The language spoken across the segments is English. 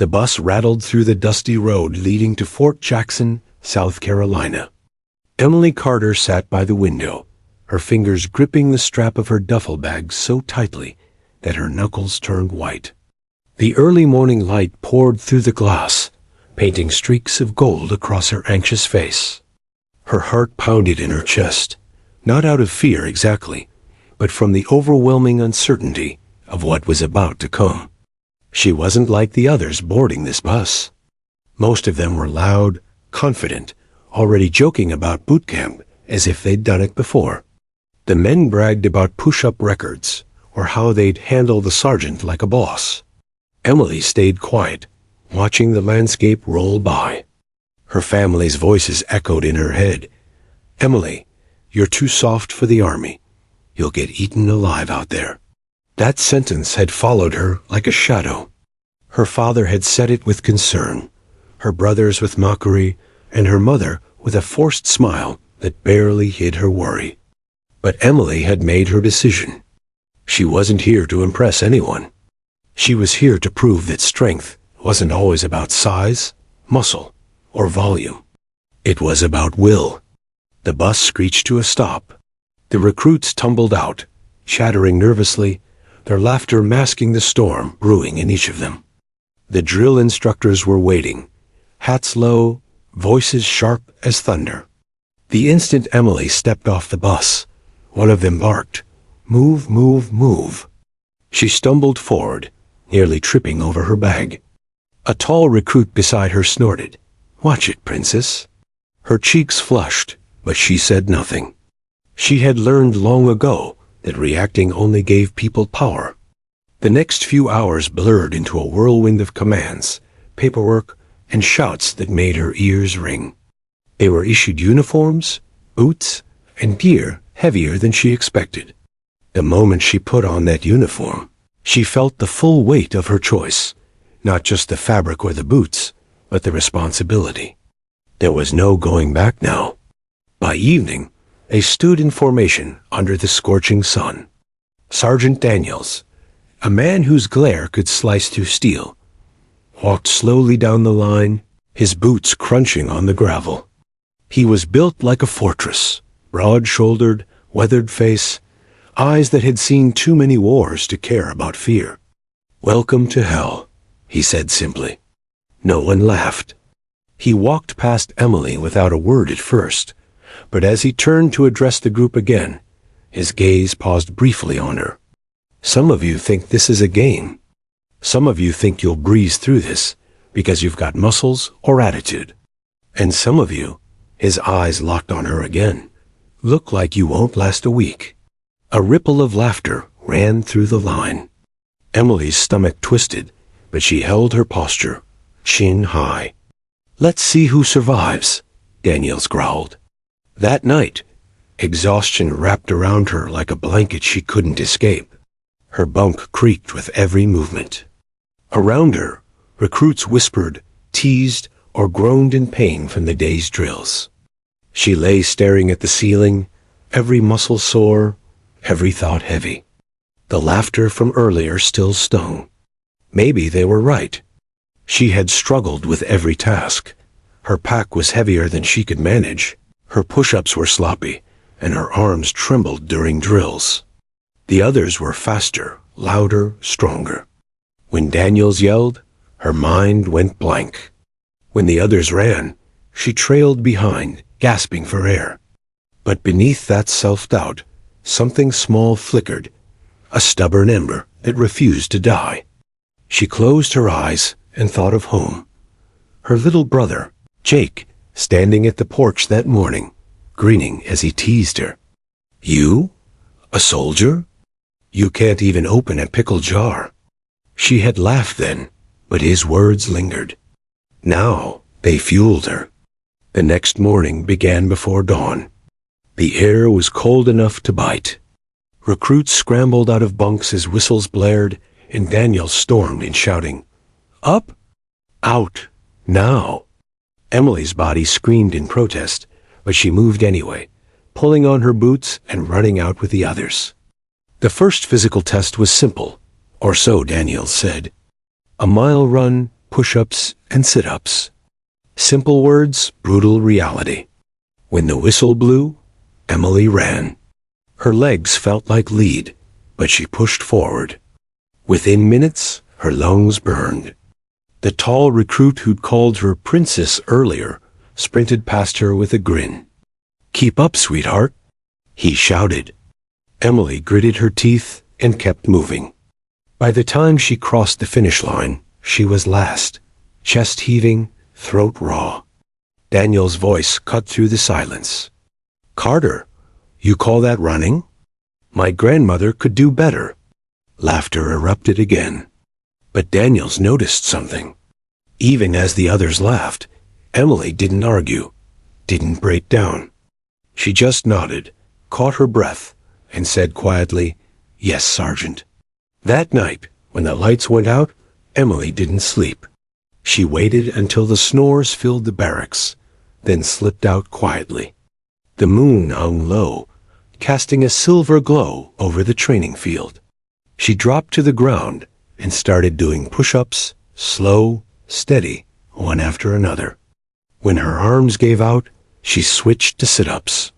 The bus rattled through the dusty road leading to Fort Jackson, South Carolina. Emily Carter sat by the window, her fingers gripping the strap of her duffel bag so tightly that her knuckles turned white. The early morning light poured through the glass, painting streaks of gold across her anxious face. Her heart pounded in her chest, not out of fear exactly, but from the overwhelming uncertainty of what was about to come. She wasn't like the others boarding this bus. Most of them were loud, confident, already joking about boot camp as if they'd done it before. The men bragged about push-up records or how they'd handle the sergeant like a boss. Emily stayed quiet, watching the landscape roll by. Her family's voices echoed in her head. "Emily, you're too soft for the army. You'll get eaten alive out there." That sentence had followed her like a shadow. Her father had said it with concern, her brothers with mockery, and her mother with a forced smile that barely hid her worry. But Emily had made her decision. She wasn't here to impress anyone. She was here to prove that strength wasn't always about size, muscle, or volume. It was about will. The bus screeched to a stop. The recruits tumbled out, chattering nervously, their laughter masking the storm brewing in each of them. The drill instructors were waiting, hats low, voices sharp as thunder. The instant Emily stepped off the bus, one of them barked, "Move, move, move." She stumbled forward, nearly tripping over her bag. A tall recruit beside her snorted, "Watch it, princess." Her cheeks flushed, but she said nothing. She had learned long ago that reacting only gave people power. The next few hours blurred into a whirlwind of commands, paperwork, and shouts that made her ears ring. They were issued uniforms, boots, and gear heavier than she expected. The moment she put on that uniform, she felt the full weight of her choice, not just the fabric or the boots, but the responsibility. There was no going back now. By evening, they stood in formation under the scorching sun. Sergeant Daniels, a man whose glare could slice through steel, walked slowly down the line, his boots crunching on the gravel. He was built like a fortress, broad-shouldered, weathered face, eyes that had seen too many wars to care about fear. "Welcome to hell," he said simply. No one laughed. He walked past Emily without a word at first, but as he turned to address the group again, his gaze paused briefly on her. "Some of you think this is a game. Some of you think you'll breeze through this because you've got muscles or attitude. And some of you," his eyes locked on her again, "look like you won't last a week." A ripple of laughter ran through the line. Emily's stomach twisted, but she held her posture, chin high. "Let's see who survives," Daniels growled. That night, exhaustion wrapped around her like a blanket she couldn't escape. Her bunk creaked with every movement. Around her, recruits whispered, teased, or groaned in pain from the day's drills. She lay staring at the ceiling, every muscle sore, every thought heavy. The laughter from earlier still stung. Maybe they were right. She had struggled with every task. Her pack was heavier than she could manage. Her push-ups were sloppy, and her arms trembled during drills. The others were faster, louder, stronger. When Daniels yelled, her mind went blank. When the others ran, she trailed behind, gasping for air. But beneath that self-doubt, something small flickered, a stubborn ember that refused to die. She closed her eyes and thought of home. Her little brother, Jake, standing at the porch that morning, grinning as he teased her. "You? A soldier? You can't even open a pickle jar." She had laughed then, but his words lingered. Now they fueled her. The next morning began before dawn. The air was cold enough to bite. Recruits scrambled out of bunks as whistles blared, and Daniel stormed in shouting, "Up! Out! Now!" Emily's body screamed in protest, but she moved anyway, pulling on her boots and running out with the others. The first physical test was simple, or so Daniel said. A mile run, push-ups, and sit-ups. Simple words, brutal reality. When the whistle blew, Emily ran. Her legs felt like lead, but she pushed forward. Within minutes, her lungs burned. The tall recruit who'd called her princess earlier sprinted past her with a grin. "Keep up, sweetheart," he shouted. Emily gritted her teeth and kept moving. By the time she crossed the finish line, she was last, chest heaving, throat raw. Daniel's voice cut through the silence. "Carter, you call that running? My grandmother could do better." Laughter erupted again. But Daniels noticed something. Even as the others laughed, Emily didn't argue, didn't break down. She just nodded, caught her breath, and said quietly, "Yes, Sergeant." That night, when the lights went out, Emily didn't sleep. She waited until the snores filled the barracks, then slipped out quietly. The moon hung low, casting a silver glow over the training field. She dropped to the ground and started doing push-ups, slow, steady, one after another. When her arms gave out, she switched to sit-ups.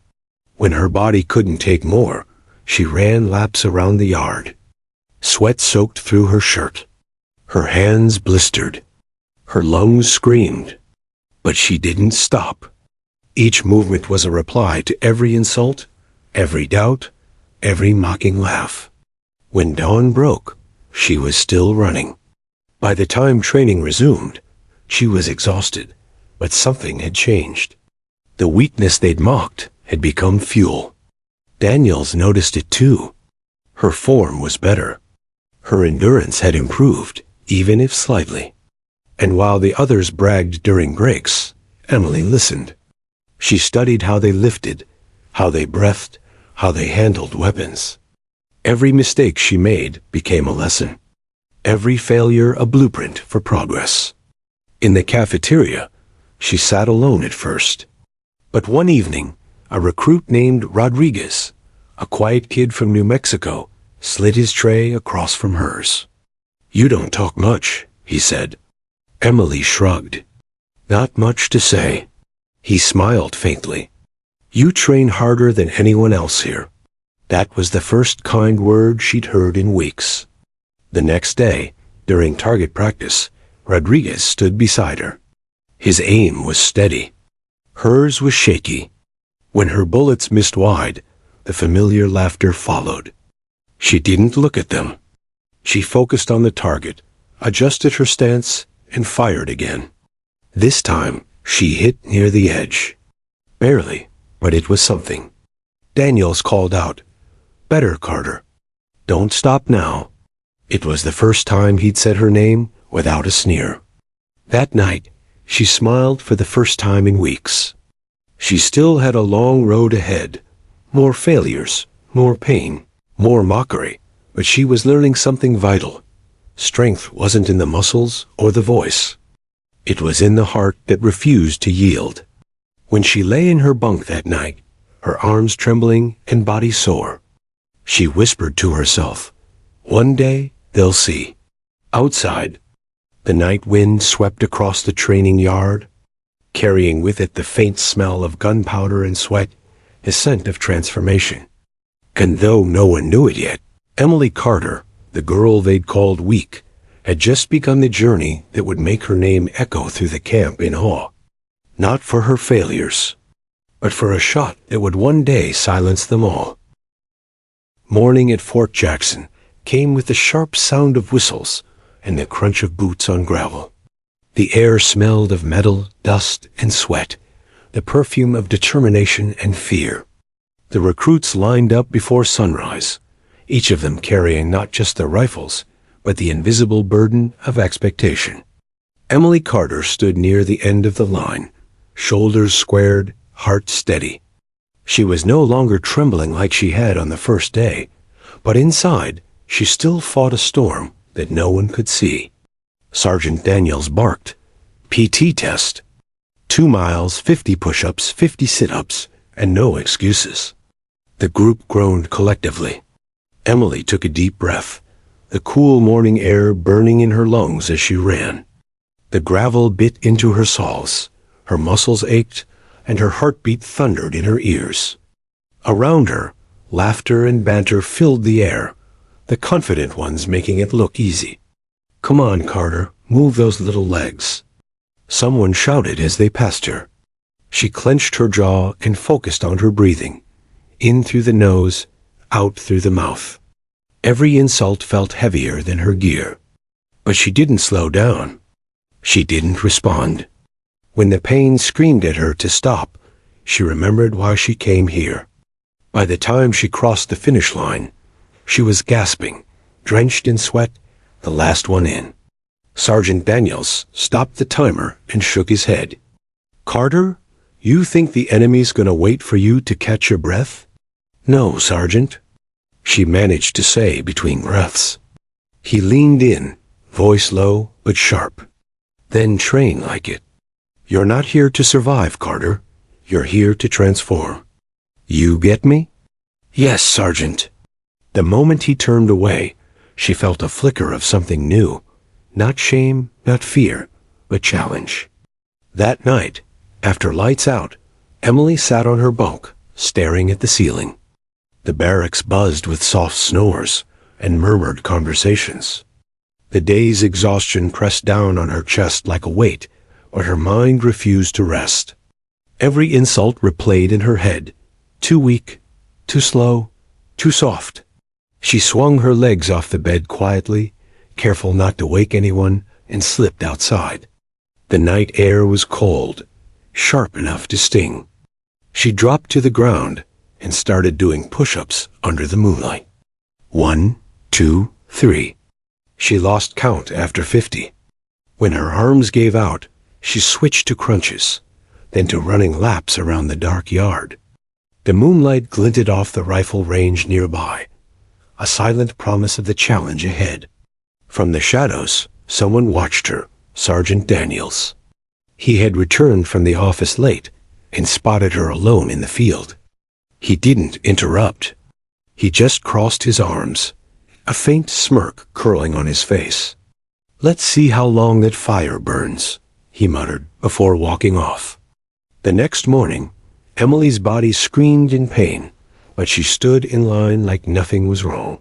When her body couldn't take more, she ran laps around the yard. Sweat soaked through her shirt. Her hands blistered. Her lungs screamed. But she didn't stop. Each movement was a reply to every insult, every doubt, every mocking laugh. When dawn broke, she was still running. By the time training resumed, she was exhausted, but something had changed. The weakness they'd mocked had become fuel. Daniels noticed it too. Her form was better. Her endurance had improved, even if slightly. And while the others bragged during breaks, Emily listened. She studied how they lifted, how they breathed, how they handled weapons. Every mistake she made became a lesson. Every failure a blueprint for progress. In the cafeteria, she sat alone at first. But one evening, a recruit named Rodriguez, a quiet kid from New Mexico, slid his tray across from hers. "You don't talk much," he said. Emily shrugged. "Not much to say." He smiled faintly. "You train harder than anyone else here." That was the first kind word she'd heard in weeks. The next day, during target practice, Rodriguez stood beside her. His aim was steady. Hers was shaky. When her bullets missed wide, the familiar laughter followed. She didn't look at them. She focused on the target, adjusted her stance, and fired again. This time, she hit near the edge. Barely, but it was something. Daniels called out, "Better, Carter. Don't stop now." It was the first time he'd said her name without a sneer. That night, she smiled for the first time in weeks. She still had a long road ahead, more failures, more pain, more mockery, but she was learning something vital. Strength wasn't in the muscles or the voice. It was in the heart that refused to yield. When she lay in her bunk that night, her arms trembling and body sore, she whispered to herself, "One day they'll see." Outside, the night wind swept across the training yard, carrying with it the faint smell of gunpowder and sweat, a scent of transformation. And though no one knew it yet, Emily Carter, the girl they'd called weak, had just begun the journey that would make her name echo through the camp in awe. Not for her failures, but for a shot that would one day silence them all. Morning at Fort Jackson came with the sharp sound of whistles and the crunch of boots on gravel. The air smelled of metal, dust, and sweat, the perfume of determination and fear. The recruits lined up before sunrise, each of them carrying not just their rifles, but the invisible burden of expectation. Emily Carter stood near the end of the line, shoulders squared, heart steady. She was no longer trembling like she had on the first day, but inside she still fought a storm that no one could see. Sergeant Daniels barked, "PT test. 2 miles, 50 push-ups, 50 sit-ups, and no excuses." The group groaned collectively. Emily took a deep breath, the cool morning air burning in her lungs as she ran. The gravel bit into her soles, her muscles ached, and her heartbeat thundered in her ears. Around her, laughter and banter filled the air, the confident ones making it look easy. "Come on, Carter, move those little legs," someone shouted as they passed her. She clenched her jaw and focused on her breathing, in through the nose, out through the mouth. Every insult felt heavier than her gear. But she didn't slow down. She didn't respond. When the pain screamed at her to stop, she remembered why she came here. By the time she crossed the finish line, she was gasping, drenched in sweat, the last one in. Sergeant Daniels stopped the timer and shook his head. "Carter, you think the enemy's gonna wait for you to catch your breath?" "No, Sergeant," she managed to say between breaths. He leaned in, voice low but sharp. "Then train like it. You're not here to survive, Carter. You're here to transform. You get me?" "Yes, Sergeant." The moment he turned away, she felt a flicker of something new. Not shame, not fear, but challenge. That night, after lights out, Emily sat on her bunk, staring at the ceiling. The barracks buzzed with soft snores and murmured conversations. The day's exhaustion pressed down on her chest like a weight, but her mind refused to rest. Every insult replayed in her head. Too weak, too slow, too soft. She swung her legs off the bed quietly, careful not to wake anyone, and slipped outside. The night air was cold, sharp enough to sting. She dropped to the ground and started doing push-ups under the moonlight. 1, 2, 3. She lost count after 50. When her arms gave out, she switched to crunches, then to running laps around the dark yard. The moonlight glinted off the rifle range nearby, a silent promise of the challenge ahead. From the shadows, someone watched her, Sergeant Daniels. He had returned from the office late and spotted her alone in the field. He didn't interrupt. He just crossed his arms, a faint smirk curling on his face. "Let's see how long that fire burns," he muttered before walking off. The next morning, Emily's body screamed in pain, but she stood in line like nothing was wrong.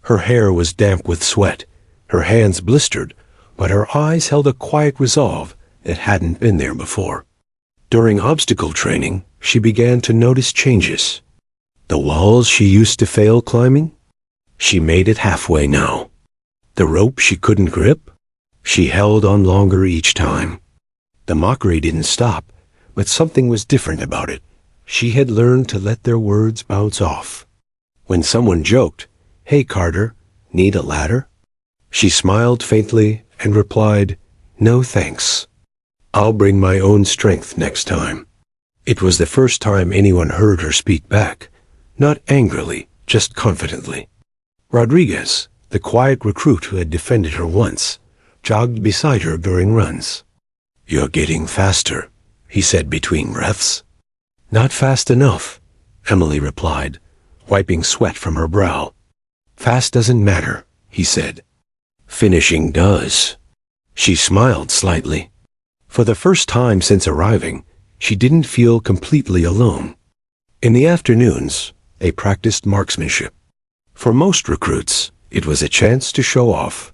Her hair was damp with sweat, her hands blistered, but her eyes held a quiet resolve that hadn't been there before. During obstacle training, she began to notice changes. The walls she used to fail climbing? She made it halfway now. The rope she couldn't grip? She held on longer each time. The mockery didn't stop, but something was different about it. She had learned to let their words bounce off. When someone joked, "Hey, Carter, need a ladder?" she smiled faintly and replied, "No thanks. I'll bring my own strength next time." It was the first time anyone heard her speak back, not angrily, just confidently. Rodriguez, the quiet recruit who had defended her once, jogged beside her during runs. "You're getting faster," he said between breaths. "Not fast enough," Emily replied, wiping sweat from her brow. "Fast doesn't matter," he said. "Finishing does." She smiled slightly. For the first time since arriving, she didn't feel completely alone. In the afternoons, they practiced marksmanship. For most recruits, it was a chance to show off.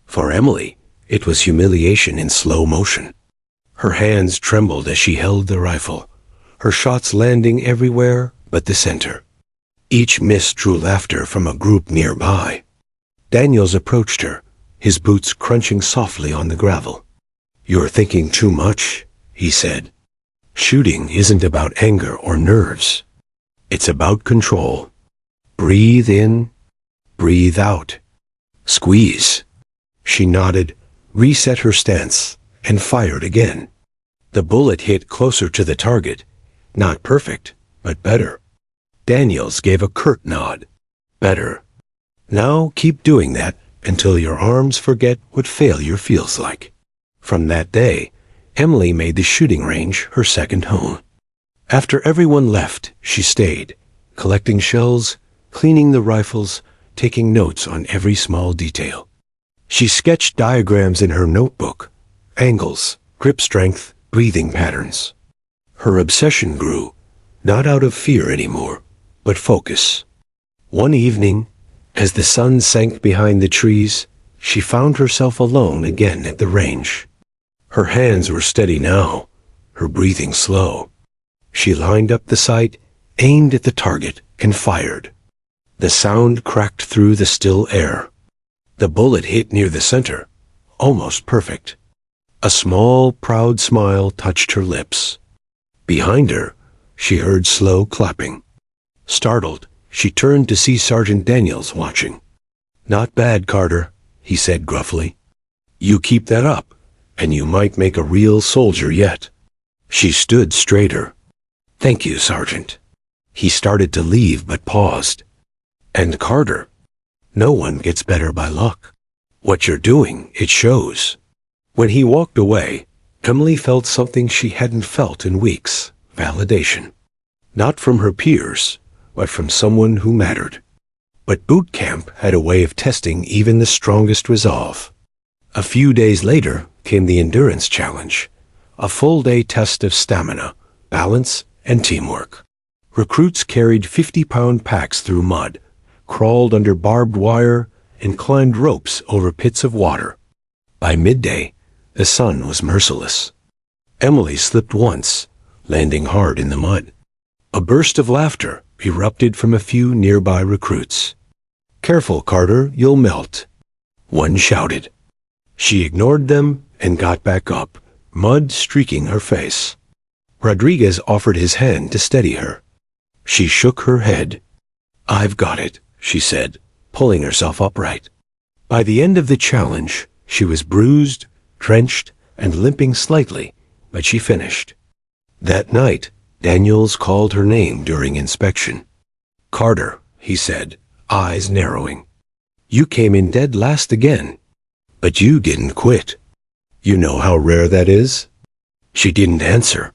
For Emily, it was humiliation in slow motion. Her hands trembled as she held the rifle, her shots landing everywhere but the center. Each miss drew laughter from a group nearby. Daniels approached her, his boots crunching softly on the gravel. "You're thinking too much," he said. "Shooting isn't about anger or nerves. It's about control. Breathe in, breathe out. Squeeze." She nodded, reset her stance, and fired again. The bullet hit closer to the target. Not perfect, but better. Daniels gave a curt nod. "Better. Now keep doing that until your arms forget what failure feels like." From that day, Emily made the shooting range her second home. After everyone left, she stayed, collecting shells, cleaning the rifles, taking notes on every small detail. She sketched diagrams in her notebook, angles, grip strength, breathing patterns. Her obsession grew, not out of fear anymore, but focus. One evening, as the sun sank behind the trees, she found herself alone again at the range. Her hands were steady now, her breathing slow. She lined up the sight, aimed at the target, and fired. The sound cracked through the still air. The bullet hit near the center, almost perfect. A small, proud smile touched her lips. Behind her, she heard slow clapping. Startled, she turned to see Sergeant Daniels watching. "Not bad, Carter," he said gruffly. "You keep that up, and you might make a real soldier yet." She stood straighter. "Thank you, Sergeant." He started to leave but paused. "And Carter, no one gets better by luck. What you're doing, it shows." When he walked away, Emily felt something she hadn't felt in weeks: validation. Not from her peers, but from someone who mattered. But boot camp had a way of testing even the strongest resolve. A few days later came the endurance challenge, a full-day test of stamina, balance, and teamwork. Recruits carried 50-pound packs through mud, crawled under barbed wire, and climbed ropes over pits of water. By midday, the sun was merciless. Emily slipped once, landing hard in the mud. A burst of laughter erupted from a few nearby recruits. "Careful, Carter, you'll melt," one shouted. She ignored them and got back up, mud streaking her face. Rodriguez offered his hand to steady her. She shook her head. "I've got it," she said, pulling herself upright. By the end of the challenge, she was bruised, drenched, and limping slightly, but she finished. That night, Daniels called her name during inspection. "Carter," he said, eyes narrowing. "You came in dead last again, but you didn't quit. You know how rare that is?" She didn't answer.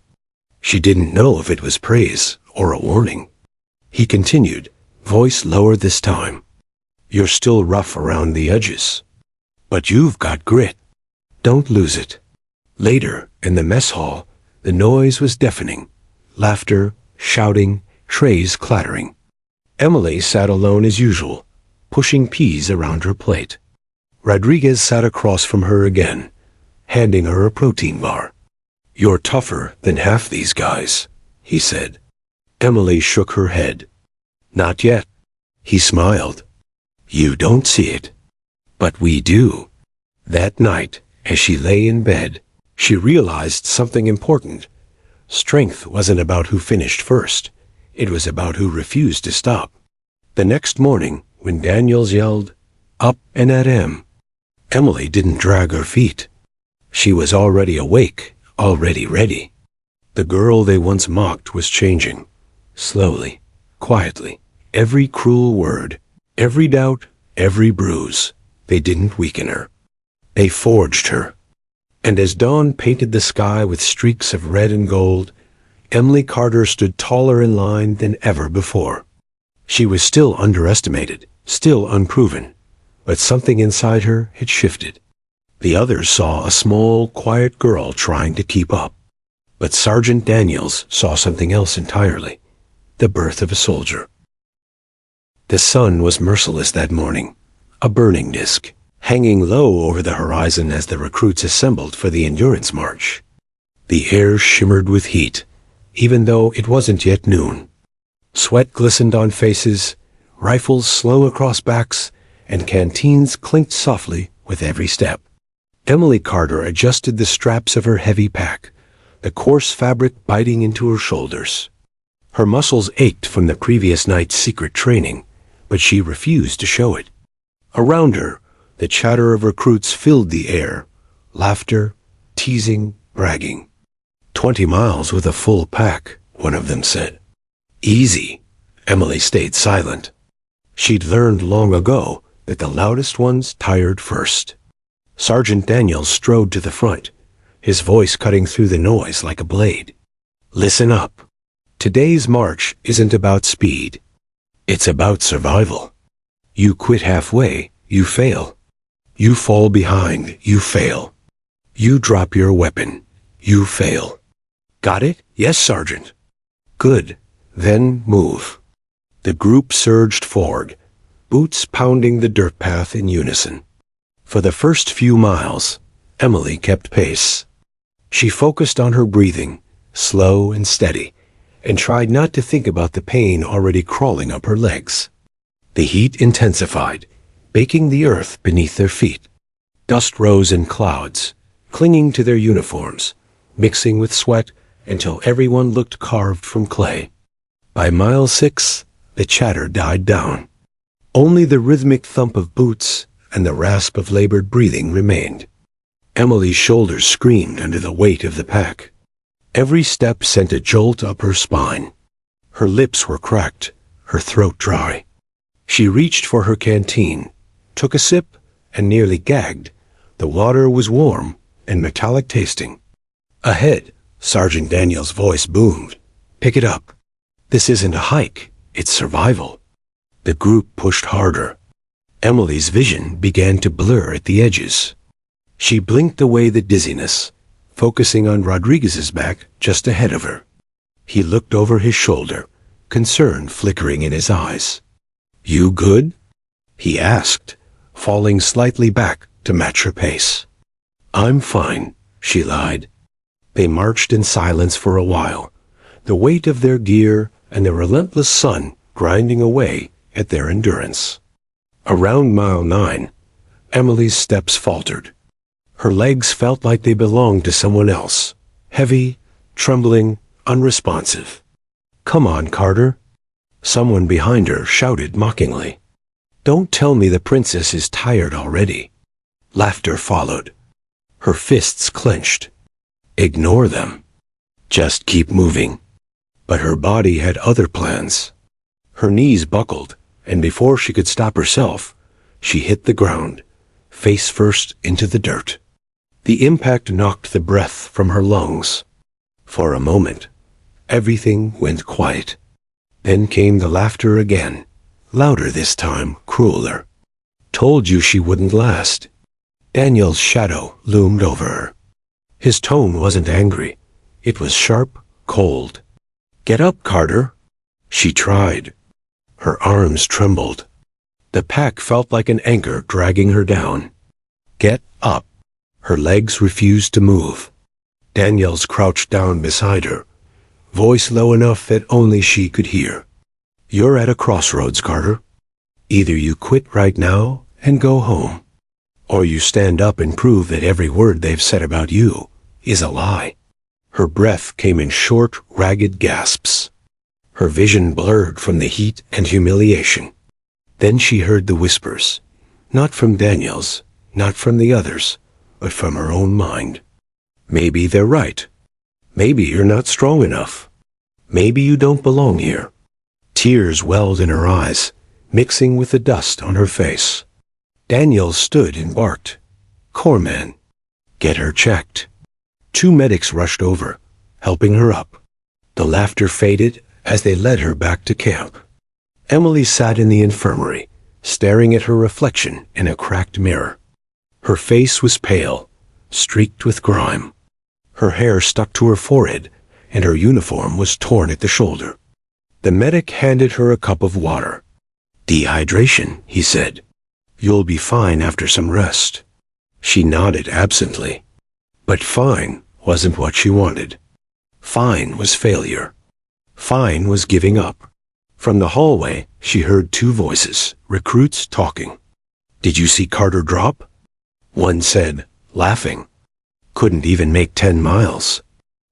She didn't know if it was praise or a warning. He continued, voice lower this time. "You're still rough around the edges, but you've got grit. Don't lose it." Later, in the mess hall, the noise was deafening. Laughter, shouting, trays clattering. Emily sat alone as usual, pushing peas around her plate. Rodriguez sat across from her again, handing her a protein bar. "You're tougher than half these guys," he said. Emily shook her head. "Not yet." He smiled. "You don't see it, but we do." That night, as she lay in bed, she realized something important. Strength wasn't about who finished first. It was about who refused to stop. The next morning, when Daniels yelled, "Up and at him," Emily didn't drag her feet. She was already awake, already ready. The girl they once mocked was changing. Slowly, quietly, every cruel word, every doubt, every bruise, they didn't weaken her. They forged her. And as dawn painted the sky with streaks of red and gold, Emily Carter stood taller in line than ever before. She was still underestimated, still unproven, but something inside her had shifted. The others saw a small, quiet girl trying to keep up. But Sergeant Daniels saw something else entirely: the birth of a soldier. The sun was merciless that morning, a burning disk, hanging low over the horizon as the recruits assembled for the endurance march. The air shimmered with heat, even though it wasn't yet noon. Sweat glistened on faces, rifles slow across backs, and canteens clinked softly with every step. Emily Carter adjusted the straps of her heavy pack, the coarse fabric biting into her shoulders. Her muscles ached from the previous night's secret training, but she refused to show it. Around her, the chatter of recruits filled the air, laughter, teasing, bragging. 20 miles with a full pack, one of them said. Easy. Emily stayed silent. She'd learned long ago that the loudest ones tired first. Sergeant Daniels strode to the front, his voice cutting through the noise like a blade. "Listen up. Today's march isn't about speed. It's about survival. You quit halfway, you fail. You fall behind, you fail. You drop your weapon. You fail. Got it? Yes, Sergeant. Good. Then move. The group surged forward, boots pounding the dirt path in unison. For the first few miles, Emily kept pace. She focused on her breathing, slow and steady, and tried not to think about the pain already crawling up her legs. The heat intensified, baking the earth beneath their feet. Dust rose in clouds, clinging to their uniforms, mixing with sweat until everyone looked carved from clay. By mile 6, the chatter died down. Only the rhythmic thump of boots and the rasp of labored breathing remained. Emily's shoulders screamed under the weight of the pack. Every step sent a jolt up her spine. Her lips were cracked, her throat dry. She reached for her canteen, took a sip, and nearly gagged. The water was warm and metallic tasting. Ahead, Sergeant Daniel's voice boomed. Pick it up. This isn't a hike, it's survival. The group pushed harder. Emily's vision began to blur at the edges. She blinked away the dizziness, focusing on Rodriguez's back just ahead of her. He looked over his shoulder, concern flickering in his eyes. You good? He asked, falling slightly back to match her pace. I'm fine, she lied. They marched in silence for a while, the weight of their gear and the relentless sun grinding away at their endurance. Around mile 9, Emily's steps faltered. Her legs felt like they belonged to someone else, heavy, trembling, unresponsive. Come on, Carter. Someone behind her shouted mockingly. Don't tell me the princess is tired already. Laughter followed. Her fists clenched. Ignore them. Just keep moving. But her body had other plans. Her knees buckled, and before she could stop herself, she hit the ground, face first into the dirt. The impact knocked the breath from her lungs. For a moment, everything went quiet. Then came the laughter again, louder this time, crueler. Told you she wouldn't last. Daniel's shadow loomed over her. His tone wasn't angry. It was sharp, cold. Get up, Carter. She tried. Her arms trembled. The pack felt like an anchor dragging her down. Get up. Her legs refused to move. Daniels crouched down beside her, voice low enough that only she could hear. You're at a crossroads, Carter. Either you quit right now and go home, or you stand up and prove that every word they've said about you is a lie. Her breath came in short, ragged gasps. Her vision blurred from the heat and humiliation. Then she heard the whispers, not from Daniels, not from the others, but from her own mind. Maybe they're right. Maybe you're not strong enough. Maybe you don't belong here. Tears welled in her eyes, mixing with the dust on her face. Daniels stood and barked. Corpsman, get her checked. 2 medics rushed over, helping her up. The laughter faded as they led her back to camp. Emily sat in the infirmary, staring at her reflection in a cracked mirror. Her face was pale, streaked with grime. Her hair stuck to her forehead, and her uniform was torn at the shoulder. The medic handed her a cup of water. Dehydration, he said. You'll be fine after some rest. She nodded absently. But fine wasn't what she wanted. Fine was failure. Fine was giving up. From the hallway, she heard 2 voices, recruits talking. Did you see Carter drop? One said, laughing. Couldn't even make 10 miles.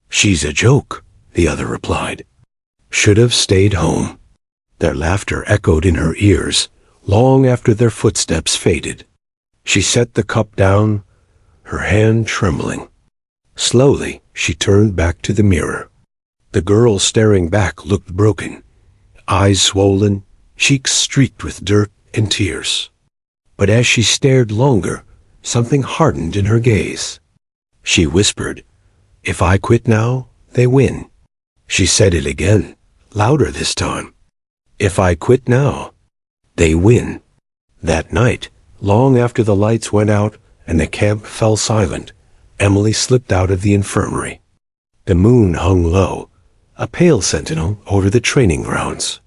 She's a joke, the other replied. Should have stayed home. Their laughter echoed in her ears, long after their footsteps faded. She set the cup down, her hand trembling. Slowly, she turned back to the mirror. The girl staring back looked broken, eyes swollen, cheeks streaked with dirt and tears. But as she stared longer, something hardened in her gaze. She whispered, If I quit now, they win. She said it again, louder this time. If I quit now, they win. That night, long after the lights went out and the camp fell silent, Emily slipped out of the infirmary. The moon hung low, a pale sentinel over the training grounds.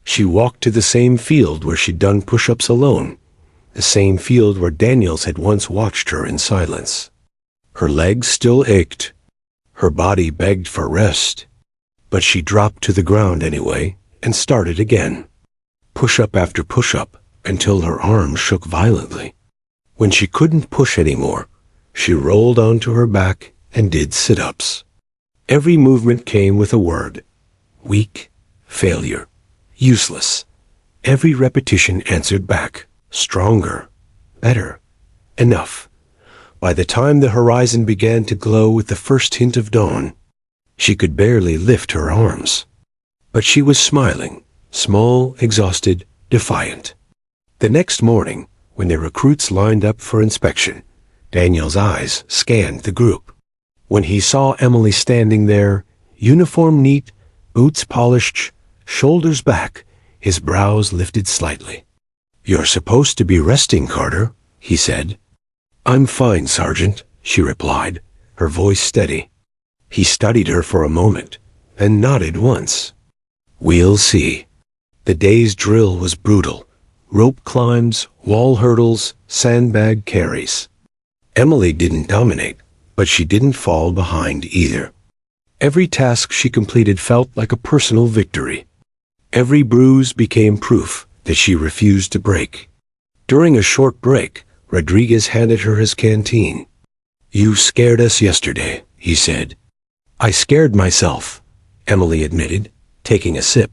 She walked to the same field where she'd done push-ups alone, the same field where Daniels had once watched her in silence. Her legs still ached. Her body begged for rest. But she dropped to the ground anyway and started again. Push-up after push-up until her arms shook violently. When she couldn't push anymore, she rolled onto her back and did sit-ups. Every movement came with a word. Weak, failure, useless. Every repetition answered back. Stronger, better, enough. By the time the horizon began to glow with the first hint of dawn, she could barely lift her arms. But she was smiling, small, exhausted, defiant. The next morning, when the recruits lined up for inspection, Daniel's eyes scanned the group. When he saw Emily standing there, uniform neat, boots polished, shoulders back, his brows lifted slightly. "You're supposed to be resting, Carter," he said. "I'm fine, Sergeant," she replied, her voice steady. He studied her for a moment, and nodded once. "We'll see." The day's drill was brutal. Rope climbs, wall hurdles, sandbag carries. Emily didn't dominate, but she didn't fall behind either. Every task she completed felt like a personal victory. Every bruise became proof that she refused to break. During a short break, Rodriguez handed her his canteen. "You scared us yesterday," he said. "I scared myself," Emily admitted, taking a sip.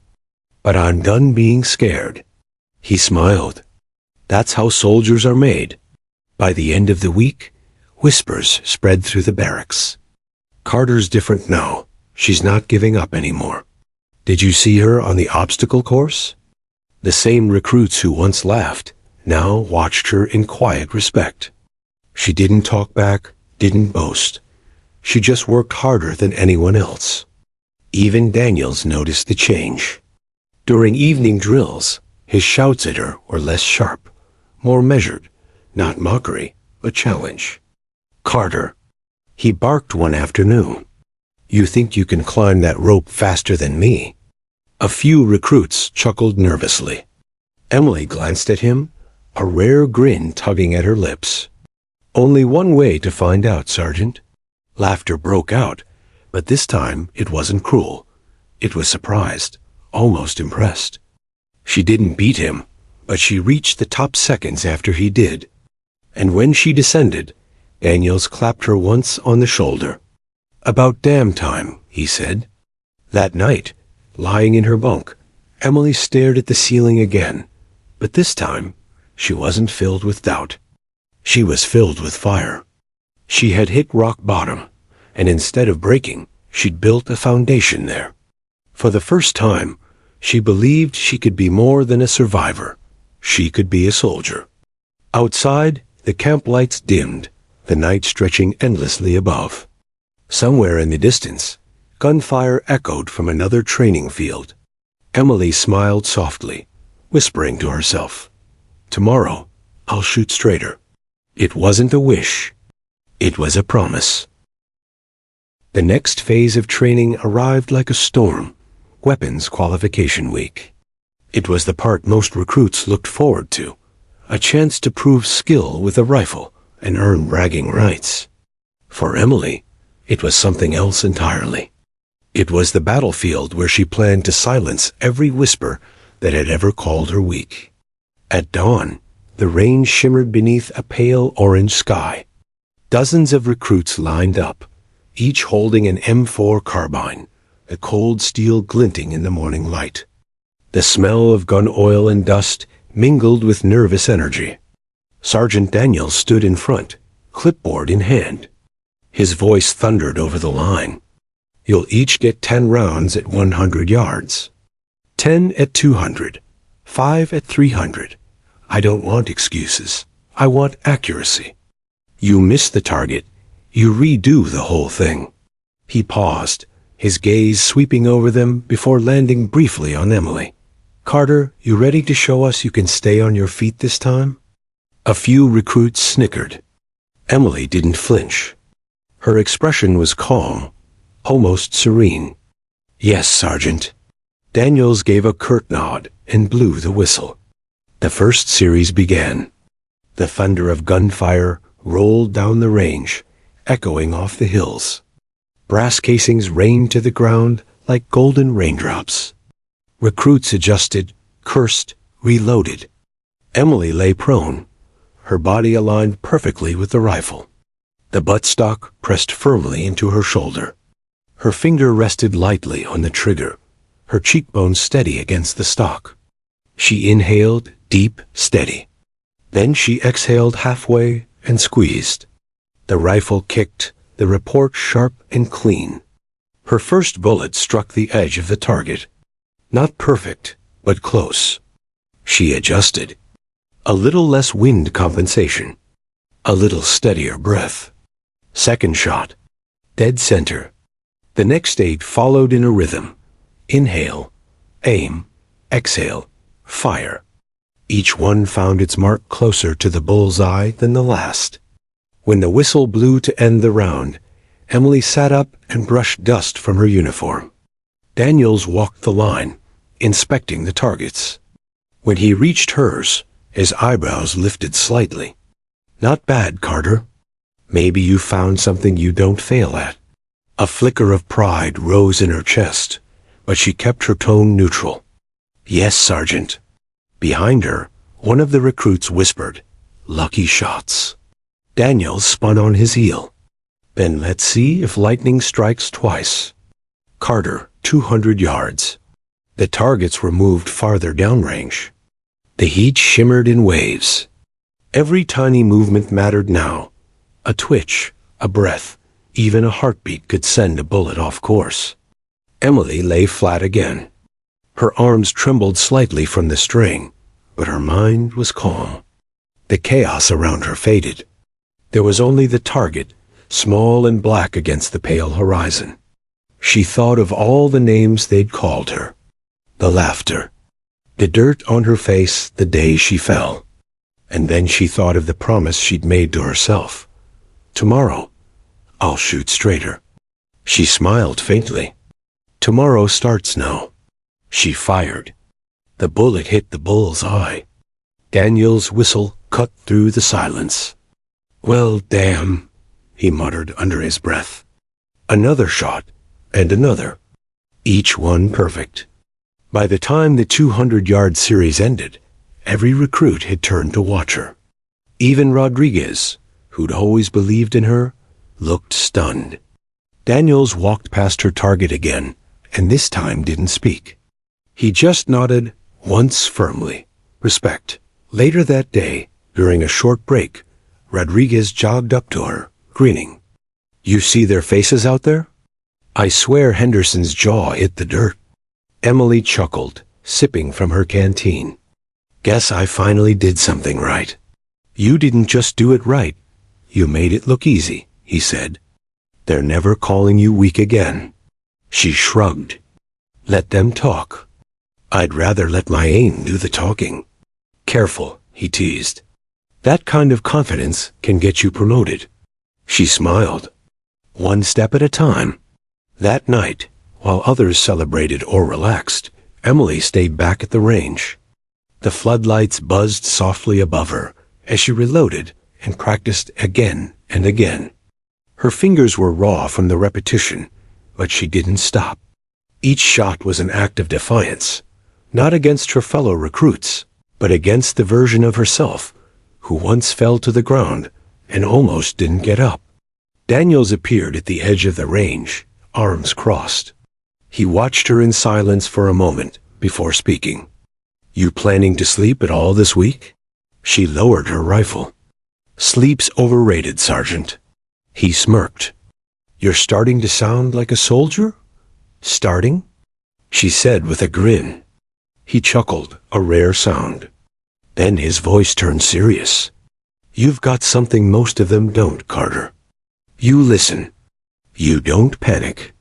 "But I'm done being scared." He smiled. "That's how soldiers are made." By the end of the week, whispers spread through the barracks. "Carter's different now. She's not giving up anymore. Did you see her on the obstacle course?" The same recruits who once laughed now watched her in quiet respect. She didn't talk back, didn't boast. She just worked harder than anyone else. Even Daniels noticed the change. During evening drills, his shouts at her were less sharp, more measured, not mockery, but challenge. "Carter," he barked one afternoon, "you think you can climb that rope faster than me?" A few recruits chuckled nervously. Emily glanced at him, a rare grin tugging at her lips. "Only one way to find out, Sergeant." Laughter broke out, but this time it wasn't cruel. It was surprised, almost impressed. She didn't beat him, but she reached the top seconds after he did. And when she descended, Daniels clapped her once on the shoulder. "About damn time," he said. That night, lying in her bunk, Emily stared at the ceiling again, but this time she wasn't filled with doubt. She was filled with fire. She had hit rock bottom, and instead of breaking, she'd built a foundation there. For the first time, she believed she could be more than a survivor. She could be a soldier. Outside, the camp lights dimmed, the night stretching endlessly above. Somewhere in the distance, gunfire echoed from another training field. Emily smiled softly, whispering to herself, "Tomorrow, I'll shoot straighter." It wasn't a wish. It was a promise. The next phase of training arrived like a storm, weapons qualification week. It was the part most recruits looked forward to, a chance to prove skill with a rifle and earn bragging rights. For Emily, it was something else entirely. It was the battlefield where she planned to silence every whisper that had ever called her weak. At dawn, the rain shimmered beneath a pale orange sky. Dozens of recruits lined up, each holding an M4 carbine, the cold steel glinting in the morning light. The smell of gun oil and dust mingled with nervous energy. Sergeant Daniels stood in front, clipboard in hand. His voice thundered over the line. "You'll each get 10 rounds at 100 yards. 10 at 200. 5 at 300. I don't want excuses. I want accuracy. You miss the target, you redo the whole thing." He paused, his gaze sweeping over them before landing briefly on Emily. "Carter, you ready to show us you can stay on your feet this time?" A few recruits snickered. Emily didn't flinch. Her expression was calm, almost serene. "Yes, Sergeant." Daniels gave a curt nod and blew the whistle. The first series began. The thunder of gunfire rolled down the range, echoing off the hills. Brass casings rained to the ground like golden raindrops. Recruits adjusted, cursed, reloaded. Emily lay prone, her body aligned perfectly with the rifle. The buttstock pressed firmly into her shoulder. Her finger rested lightly on the trigger, her cheekbones steady against the stock. She inhaled, deep, steady. Then she exhaled halfway and squeezed. The rifle kicked, the report sharp and clean. Her first bullet struck the edge of the target. Not perfect, but close. She adjusted. A little less wind compensation. A little steadier breath. Second shot. Dead center. The next 8 followed in a rhythm. Inhale, aim, exhale, fire. Each one found its mark closer to the bull's eye than the last. When the whistle blew to end the round, Emily sat up and brushed dust from her uniform. Daniels walked the line, inspecting the targets. When he reached hers, his eyebrows lifted slightly. "Not bad, Carter. Maybe you found something you don't fail at." A flicker of pride rose in her chest, but she kept her tone neutral. "Yes, Sergeant." Behind her, one of the recruits whispered, "Lucky shots." Daniels spun on his heel. "Then let's see if lightning strikes twice." Carter, 200 yards. The targets were moved farther downrange. The heat shimmered in waves. Every tiny movement mattered now. A twitch, a breath, even a heartbeat could send a bullet off course. Emily lay flat again. Her arms trembled slightly from the string, but her mind was calm. The chaos around her faded. There was only the target, small and black against the pale horizon. She thought of all the names they'd called her. The laughter. The dirt on her face the day she fell. And then she thought of the promise she'd made to herself. "Tomorrow, I'll shoot straighter." She smiled faintly. "Tomorrow starts now." She fired. The bullet hit the bull's eye. Daniel's whistle cut through the silence. "Well, damn," he muttered under his breath. Another shot, and another. Each one perfect. By the time the 200-yard series ended, every recruit had turned to watch her. Even Rodriguez, who'd always believed in her, looked stunned. Daniels walked past her target again, and this time didn't speak. He just nodded, once firmly. Respect. Later that day, during a short break, Rodriguez jogged up to her, grinning. "You see their faces out there?" I swear Henderson's jaw hit the dirt. Emily chuckled, sipping from her canteen. "Guess I finally did something right." "You didn't just do it right. You made it look easy," he said. "They're never calling you weak again." She shrugged. "Let them talk." "I'd rather let my aim do the talking." "Careful," he teased. "That kind of confidence can get you promoted." She smiled. "One step at a time." That night, while others celebrated or relaxed, Emily stayed back at the range. The floodlights buzzed softly above her as she reloaded and practiced again and again. Her fingers were raw from the repetition, but she didn't stop. Each shot was an act of defiance, not against her fellow recruits, but against the version of herself who once fell to the ground and almost didn't get up. Daniels appeared at the edge of the range, arms crossed. He watched her in silence for a moment before speaking. "You planning to sleep at all this week?" She lowered her rifle. "Sleep's overrated, Sergeant." He smirked. "You're starting to sound like a soldier?" "Starting?" she said with a grin. He chuckled, a rare sound. Then his voice turned serious. "You've got something most of them don't, Carter. You listen. You don't panic.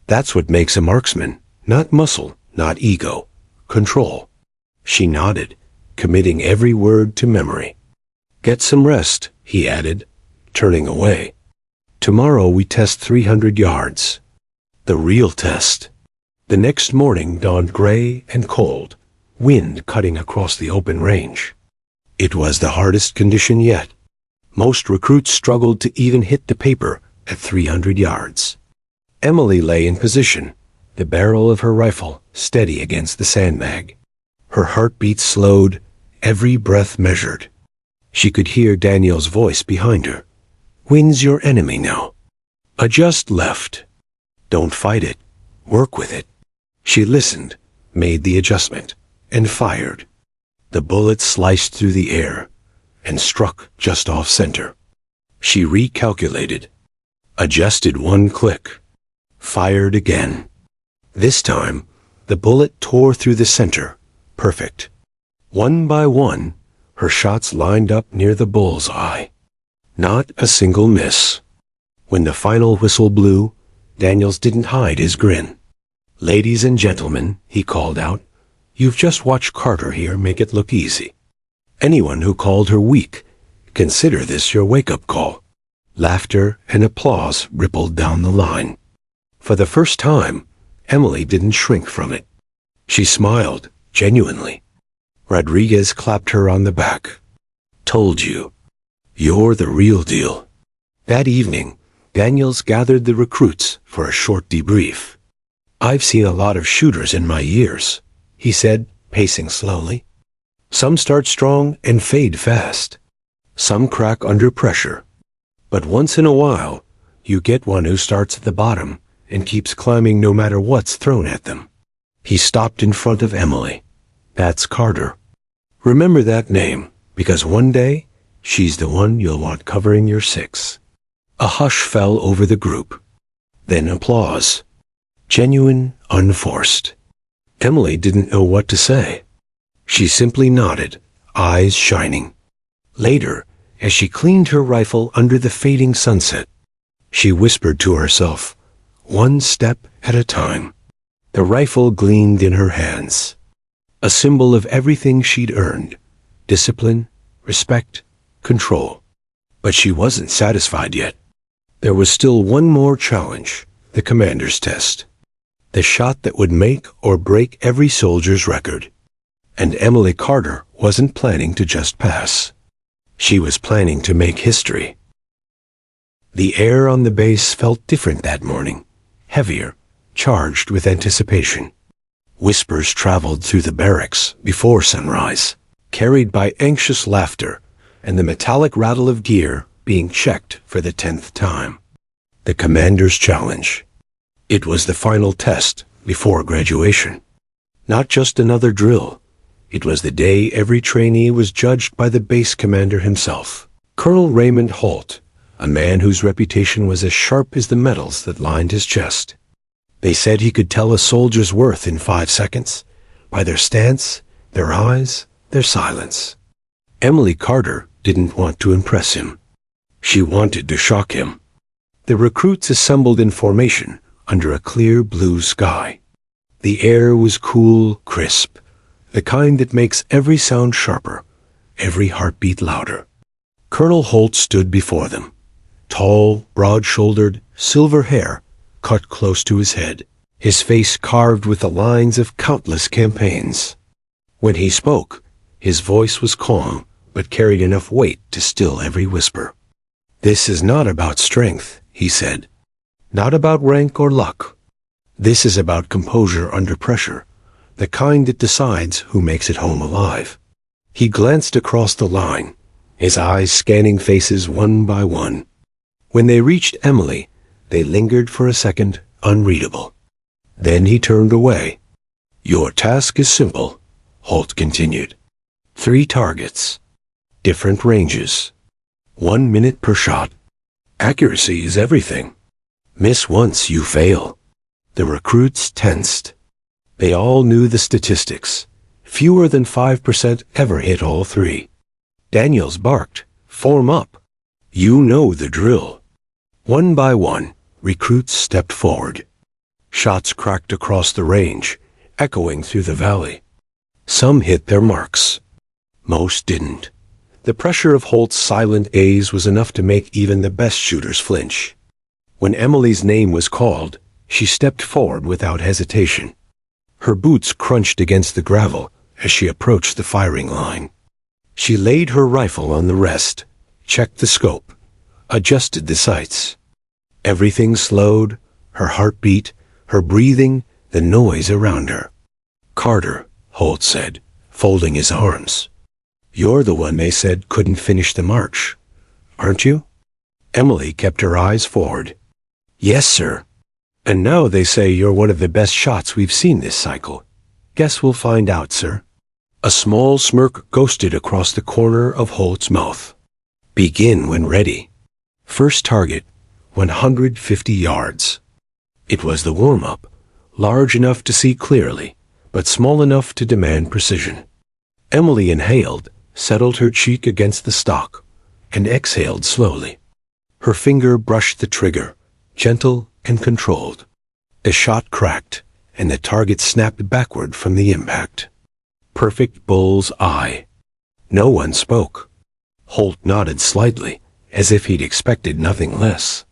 That's what makes a marksman. Not muscle, not ego. Control." She nodded, committing every word to memory. "Get some rest," he added, turning away. Tomorrow we test 300 yards. The real test. The next morning dawned gray and cold, wind cutting across the open range. It was the hardest condition yet. Most recruits struggled to even hit the paper at 300 yards. Emily lay in position, the barrel of her rifle steady against the sandbag. Her heartbeat slowed, every breath measured. She could hear Daniel's voice behind her. "Wind's your enemy now. Adjust left. Don't fight it. Work with it." She listened, made the adjustment, and fired. The bullet sliced through the air and struck just off center. She recalculated, adjusted one click, fired again. This time, the bullet tore through the center, perfect. One by one, her shots lined up near the bull's eye. Not a single miss. When the final whistle blew, Daniels didn't hide his grin. "Ladies and gentlemen," he called out, "you've just watched Carter here make it look easy. Anyone who called her weak, consider this your wake-up call." Laughter and applause rippled down the line. For the first time, Emily didn't shrink from it. She smiled, genuinely. Rodriguez clapped her on the back. "Told you. You're the real deal." That evening, Daniels gathered the recruits for a short debrief. "I've seen a lot of shooters in my years," he said, pacing slowly. "Some start strong and fade fast. Some crack under pressure. But once in a while, you get one who starts at the bottom and keeps climbing no matter what's thrown at them." He stopped in front of Emily. "That's Carter. Remember that name, because one day, she's the one you'll want covering your six." A hush fell over the group. Then applause. Genuine, unforced. Emily didn't know what to say. She simply nodded, eyes shining. Later, as she cleaned her rifle under the fading sunset, she whispered to herself, one step at a time. The rifle gleamed in her hands, a symbol of everything she'd earned: discipline, respect, control. But she wasn't satisfied yet. There was still one more challenge, the commander's test. The shot that would make or break every soldier's record. And Emily Carter wasn't planning to just pass. She was planning to make history. The air on the base felt different that morning, heavier, charged with anticipation. Whispers traveled through the barracks before sunrise, carried by anxious laughter and the metallic rattle of gear being checked for the 10th time. The commander's challenge. It was the final test before graduation. Not just another drill. It was the day every trainee was judged by the base commander himself, Colonel Raymond Holt, a man whose reputation was as sharp as the metals that lined his chest. They said he could tell a soldier's worth in 5 seconds, by their stance, their eyes, their silence. Emily Carter didn't want to impress him. She wanted to shock him. The recruits assembled in formation under a clear blue sky. The air was cool, crisp, the kind that makes every sound sharper, every heartbeat louder. Colonel Holt stood before them, tall, broad-shouldered, silver hair cut close to his head, his face carved with the lines of countless campaigns. When he spoke, his voice was calm, but carried enough weight to still every whisper. "This is not about strength," he said. "Not about rank or luck. This is about composure under pressure, the kind that decides who makes it home alive." He glanced across the line, his eyes scanning faces one by one. When they reached Emily, they lingered for a second, unreadable. Then he turned away. "Your task is simple," Holt continued. 3 targets, different ranges, 1 minute per shot. Accuracy is everything. Miss once, you fail. The recruits tensed. They all knew the statistics. Fewer than 5% ever hit all 3. Daniels barked, "Form up." You know the drill. One by one, recruits stepped forward. Shots cracked across the range, echoing through the valley. Some hit their marks. Most didn't. The pressure of Holt's silent gaze was enough to make even the best shooters flinch. When Emily's name was called, she stepped forward without hesitation. Her boots crunched against the gravel as she approached the firing line. She laid her rifle on the rest, checked the scope, adjusted the sights. Everything slowed, her heartbeat, her breathing, the noise around her. "Carter," Holt said, folding his arms. "You're the one they said couldn't finish the march, aren't you?" Emily kept her eyes forward. "Yes, sir. And now they say you're one of the best shots we've seen this cycle. Guess we'll find out, sir." A small smirk ghosted across the corner of Holt's mouth. "Begin when ready. First target, 150 yards. It was the warm-up, large enough to see clearly, but small enough to demand precision. Emily inhaled, settled her cheek against the stock, and exhaled slowly. Her finger brushed the trigger, gentle and controlled. The shot cracked, and the target snapped backward from the impact. Perfect bull's eye. No one spoke. Holt nodded slightly, as if he'd expected nothing less.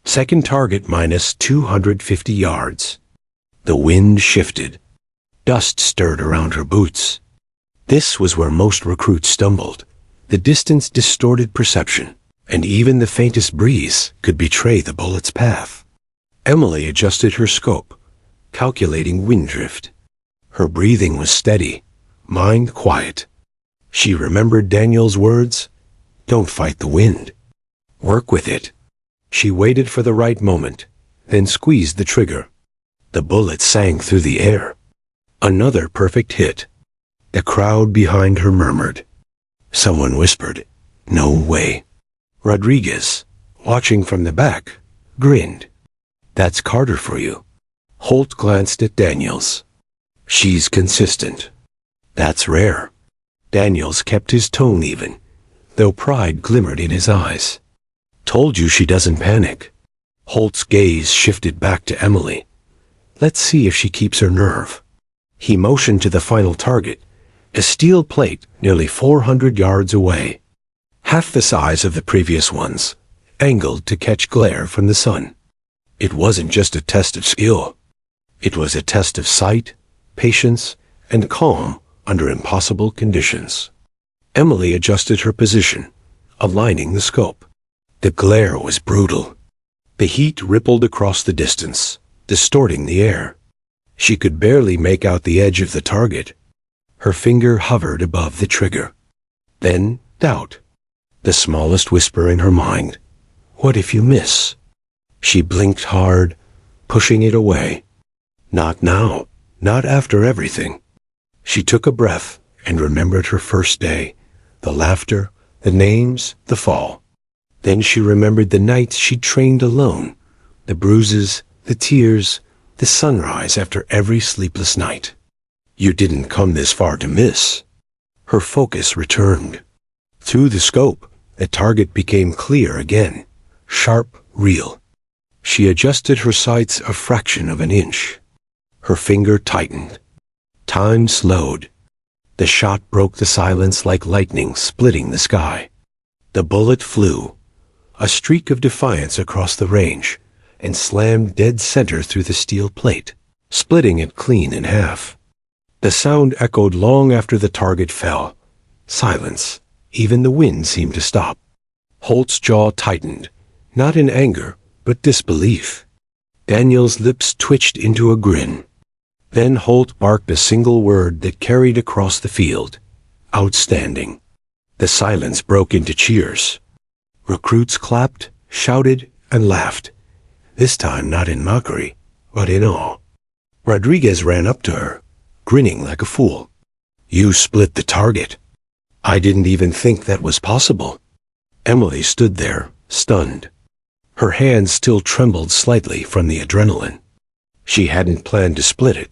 Second target minus 250 yards. The wind shifted. Dust stirred around her boots. This was where most recruits stumbled. The distance distorted perception, and even the faintest breeze could betray the bullet's path. Emily adjusted her scope, calculating wind drift. Her breathing was steady, mind quiet. She remembered Daniel's words, "Don't fight the wind. Work with it." She waited for the right moment, then squeezed the trigger. The bullet sang through the air. Another perfect hit. The crowd behind her murmured. Someone whispered, "No way." Rodriguez, watching from the back, grinned. "That's Carter for you." Holt glanced at Daniels. "She's consistent." "That's rare." Daniels kept his tone even, though pride glimmered in his eyes. "Told you she doesn't panic." Holt's gaze shifted back to Emily. "Let's see if she keeps her nerve." He motioned to the final target, a steel plate nearly 400 yards away, half the size of the previous ones, angled to catch glare from the sun. It wasn't just a test of skill. It was a test of sight, patience, and calm under impossible conditions. Emily adjusted her position, aligning the scope. The glare was brutal. The heat rippled across the distance, distorting the air. She could barely make out the edge of the target. Her finger hovered above the trigger. Then doubt. The smallest whisper in her mind. What if you miss? She blinked hard, pushing it away. Not now, not after everything. She took a breath and remembered her first day, the laughter, the names, the fall. Then she remembered the nights she'd trained alone, the bruises, the tears, the sunrise after every sleepless night. You didn't come this far to miss. Her focus returned. Through the scope, the target became clear again, sharp, real. She adjusted her sights a fraction of an inch. Her finger tightened. Time slowed. The shot broke the silence like lightning splitting the sky. The bullet flew, a streak of defiance across the range, and slammed dead center through the steel plate, splitting it clean in half. The sound echoed long after the target fell. Silence. Even the wind seemed to stop. Holt's jaw tightened, not in anger, but disbelief. Daniel's lips twitched into a grin. Then Holt barked a single word that carried across the field. Outstanding. The silence broke into cheers. Recruits clapped, shouted, and laughed. This time not in mockery, but in awe. Rodriguez ran up to her, grinning like a fool. You split the target. I didn't even think that was possible. Emily stood there, stunned. Her hands still trembled slightly from the adrenaline. She hadn't planned to split it,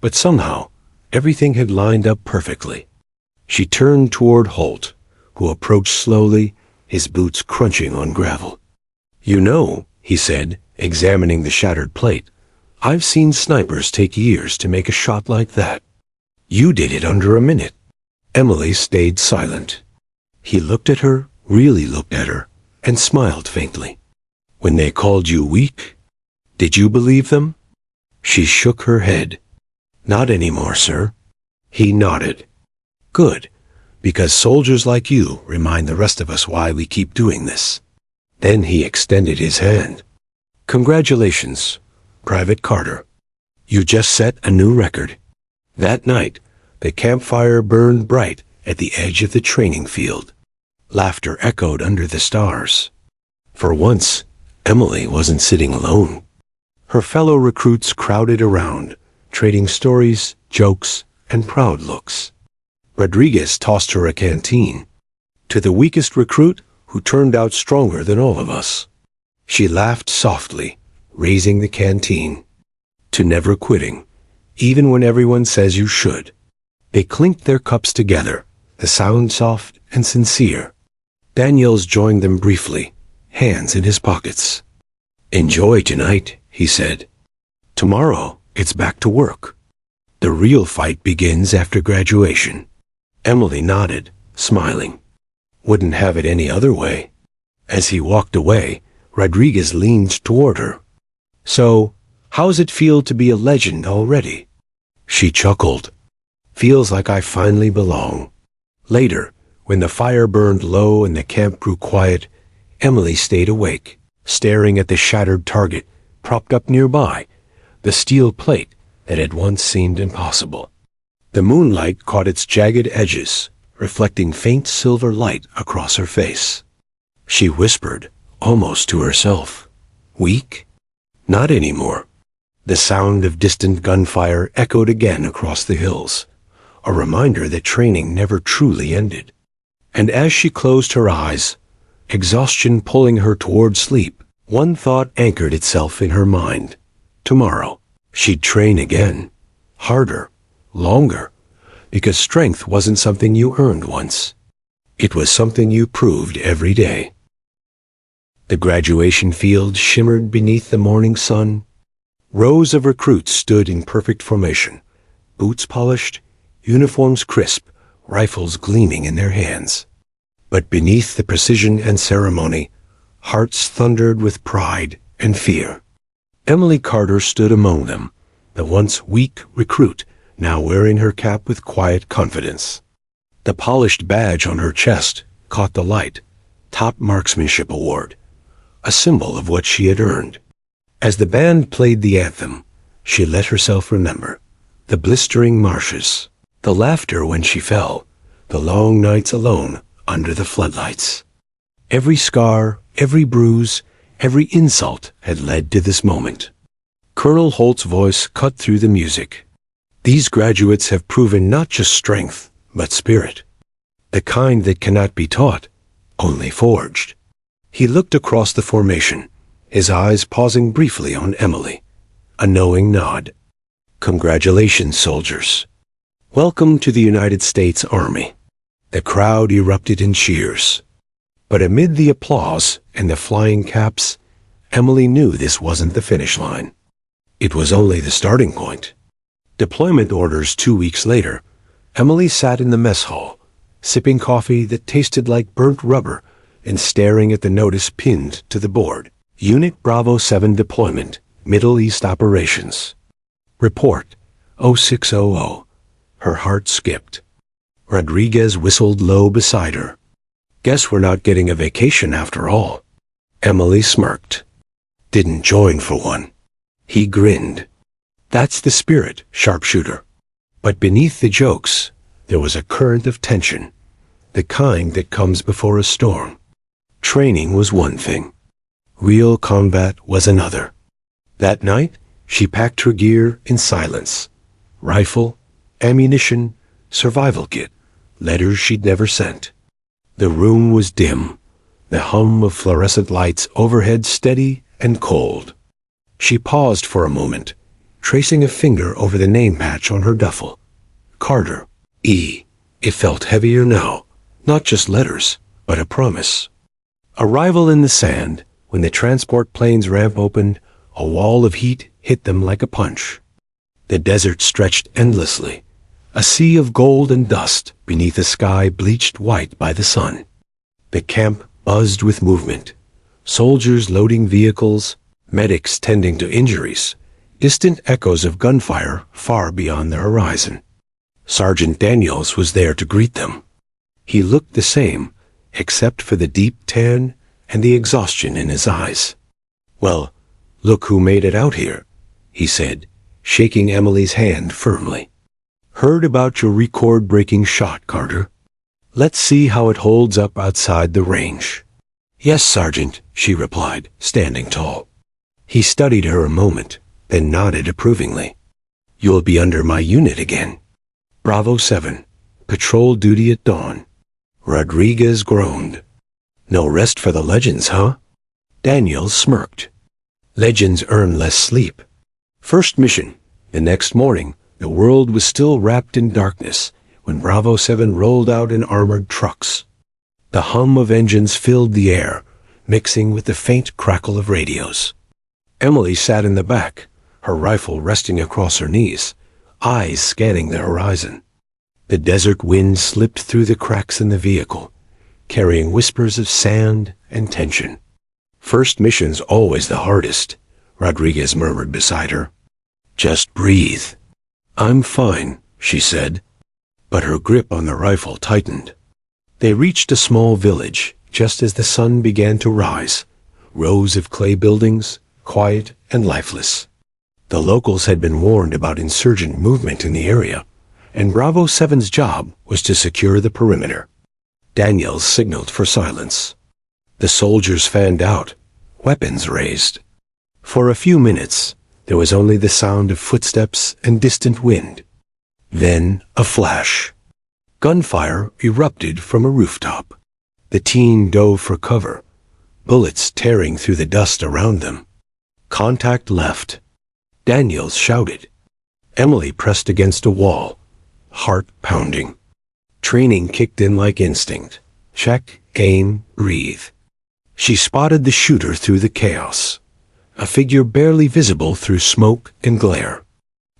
but somehow everything had lined up perfectly. She turned toward Holt, who approached slowly, his boots crunching on gravel. You know, he said, examining the shattered plate, I've seen snipers take years to make a shot like that. You did it under a minute. Emily stayed silent. He looked at her, really looked at her, and smiled faintly. When they called you weak, did you believe them? She shook her head. Not anymore, sir. He nodded. Good, because soldiers like you remind the rest of us why we keep doing this. Then he extended his hand. Congratulations, Private Carter. You just set a new record. That night, the campfire burned bright at the edge of the training field. Laughter echoed under the stars. For once, Emily wasn't sitting alone. Her fellow recruits crowded around, trading stories, jokes, and proud looks. Rodriguez tossed her a canteen. To the weakest recruit, who turned out stronger than all of us. She laughed softly, raising the canteen. To never quitting, even when everyone says you should. They clinked their cups together, the sound soft and sincere. Daniels joined them briefly, hands in his pockets. Enjoy tonight, he said. Tomorrow, it's back to work. The real fight begins after graduation. Emily nodded, smiling. Wouldn't have it any other way. As he walked away, Rodriguez leaned toward her. So, how's it feel to be a legend already? She chuckled. Feels like I finally belong. Later, when the fire burned low and the camp grew quiet, Emily stayed awake, staring at the shattered target propped up nearby, the steel plate that had once seemed impossible. The moonlight caught its jagged edges, reflecting faint silver light across her face. She whispered, almost to herself, Weak? Not anymore. The sound of distant gunfire echoed again across the hills, a reminder that training never truly ended. And as she closed her eyes, exhaustion pulling her toward sleep, one thought anchored itself in her mind. Tomorrow, she'd train again, harder, longer, because strength wasn't something you earned once. It was something you proved every day. The graduation field shimmered beneath the morning sun. Rows of recruits stood in perfect formation, boots polished, uniforms crisp, rifles gleaming in their hands. But beneath the precision and ceremony, hearts thundered with pride and fear. Emily Carter stood among them, the once weak recruit, now wearing her cap with quiet confidence. The polished badge on her chest caught the light, Top Marksmanship Award, a symbol of what she had earned. As the band played the anthem, she let herself remember the blistering marshes, the laughter when she fell, the long nights alone under the floodlights. Every scar, every bruise, every insult had led to this moment. Colonel Holt's voice cut through the music. These graduates have proven not just strength, but spirit. The kind that cannot be taught, only forged. He looked across the formation, his eyes pausing briefly on Emily. A knowing nod. Congratulations, soldiers. Welcome to the United States Army. The crowd erupted in cheers. But amid the applause and the flying caps, Emily knew this wasn't the finish line. It was only the starting point. Deployment orders 2 weeks later, Emily sat in the mess hall, sipping coffee that tasted like burnt rubber and staring at the notice pinned to the board. Unit Bravo 7 deployment, Middle East operations. Report 0600. Her heart skipped. Rodriguez whistled low beside her. Guess we're not getting a vacation after all. Emily smirked. Didn't join for one. He grinned. That's the spirit, sharpshooter. But beneath the jokes, there was a current of tension, the kind that comes before a storm. Training was one thing. Real combat was another. That night, she packed her gear in silence. Rifle, ammunition, survival kit, letters she'd never sent. The room was dim, the hum of fluorescent lights overhead steady and cold. She paused for a moment, tracing a finger over the name patch on her duffel. Carter, E. It felt heavier now, not just letters, but a promise. Arrival in the sand, when the transport plane's ramp opened, a wall of heat hit them like a punch. The desert stretched endlessly, a sea of gold and dust beneath a sky bleached white by the sun. The camp buzzed with movement. Soldiers loading vehicles, medics tending to injuries, distant echoes of gunfire far beyond the horizon. Sergeant Daniels was there to greet them. He looked the same, except for the deep tan and the exhaustion in his eyes. "Well, look who made it out here," he said, shaking Emily's hand firmly. "Heard about your record-breaking shot, Carter. Let's see how it holds up outside the range." "Yes, Sergeant," she replied, standing tall. He studied her a moment, then nodded approvingly. "You'll be under my unit again. Bravo 7, patrol duty at dawn." Rodriguez groaned. "No rest for the legends, huh?" Daniels smirked. "Legends earn less sleep." First mission. The next morning, the world was still wrapped in darkness when Bravo 7 rolled out in armored trucks. The hum of engines filled the air, mixing with the faint crackle of radios. Emily sat in the back, her rifle resting across her knees, eyes scanning the horizon. The desert wind slipped through the cracks in the vehicle, carrying whispers of sand and tension. "First mission's always the hardest," Rodriguez murmured beside her. "Just breathe." "I'm fine," she said, but her grip on the rifle tightened. They reached a small village just as the sun began to rise, rows of clay buildings, quiet and lifeless. The locals had been warned about insurgent movement in the area, and Bravo 7's job was to secure the perimeter. Daniels signaled for silence. The soldiers fanned out, weapons raised. For a few minutes, there was only the sound of footsteps and distant wind. Then a flash. Gunfire erupted from a rooftop. The teen dove for cover, bullets tearing through the dust around them. Contact left. Daniels shouted. Emily pressed against a wall, heart pounding. Training kicked in like instinct. Check, aim, breathe. She spotted the shooter through the chaos, a figure barely visible through smoke and glare.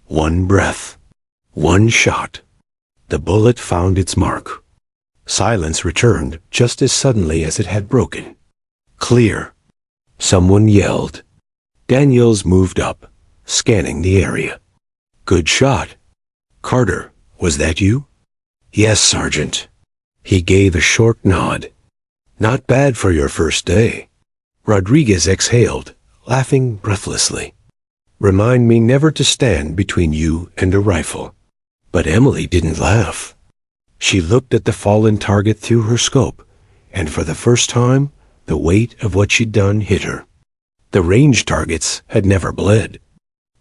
One breath. One shot. The bullet found its mark. Silence returned just as suddenly as it had broken. Clear. Someone yelled. Daniels moved up, scanning the area. "Good shot. Carter, was that you?" "Yes, Sergeant." He gave a short nod. "Not bad for your first day." Rodriguez exhaled, laughing breathlessly. "Remind me never to stand between you and a rifle." But Emily didn't laugh. She looked at the fallen target through her scope, and for the first time, the weight of what she'd done hit her. The range targets had never bled.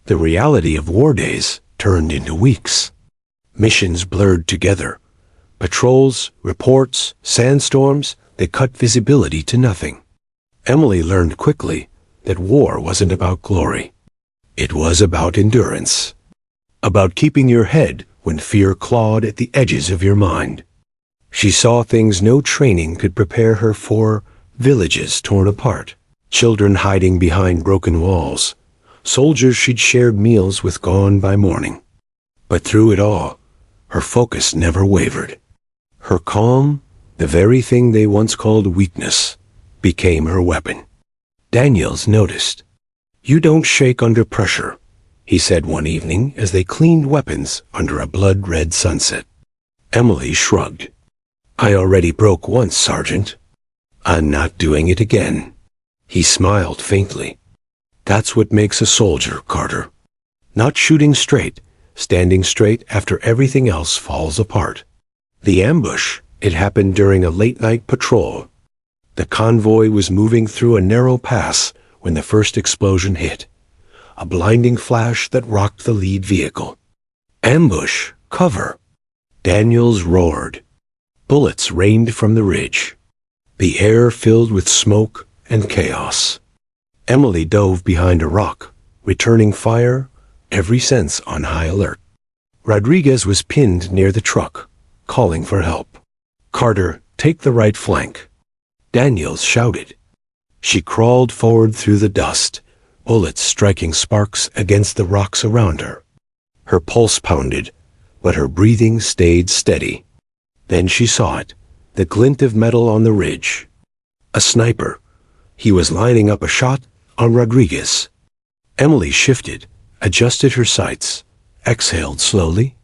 The reality of war days turned into weeks. Missions blurred together. Patrols, reports, sandstorms, they cut visibility to nothing. Emily learned quickly that war wasn't about glory. It was about endurance. About keeping your head when fear clawed at the edges of your mind. She saw things no training could prepare her for: villages torn apart, children hiding behind broken walls, soldiers she'd shared meals with gone by morning. But through it all, her focus never wavered. Her calm, the very thing they once called weakness, became her weapon. Daniels noticed. "You don't shake under pressure," he said one evening as they cleaned weapons under a blood-red sunset. Emily shrugged. "I already broke once, Sergeant. I'm not doing it again." He smiled faintly. "That's what makes a soldier, Carter. Not shooting straight, standing straight after everything else falls apart." The ambush, it happened during a late-night patrol. The convoy was moving through a narrow pass when the first explosion hit. A blinding flash that rocked the lead vehicle. "Ambush! Cover!" Daniels roared. Bullets rained from the ridge. The air filled with smoke and chaos. Emily dove behind a rock, returning fire, every sense on high alert. Rodriguez was pinned near the truck, calling for help. "Carter, take the right flank." Daniels shouted. She crawled forward through the dust, bullets striking sparks against the rocks around her. Her pulse pounded, but her breathing stayed steady. Then she saw it, the glint of metal on the ridge. A sniper, He was lining up a shot on Rodriguez. Emily shifted, adjusted her sights, exhaled slowly.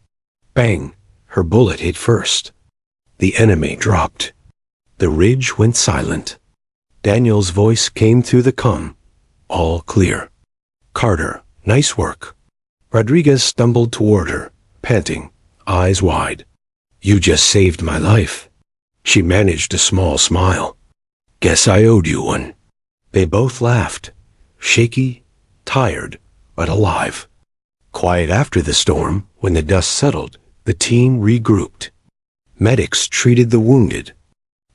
Bang! Her bullet hit first. The enemy dropped. The ridge went silent. Daniel's voice came through the comm. All clear. Carter, nice work. Rodriguez stumbled toward her, panting, eyes wide. You just saved my life. She managed a small smile. Guess I owed you one. They both laughed, shaky, tired, but alive. Quiet after the storm, when the dust settled, the team regrouped. Medics treated the wounded.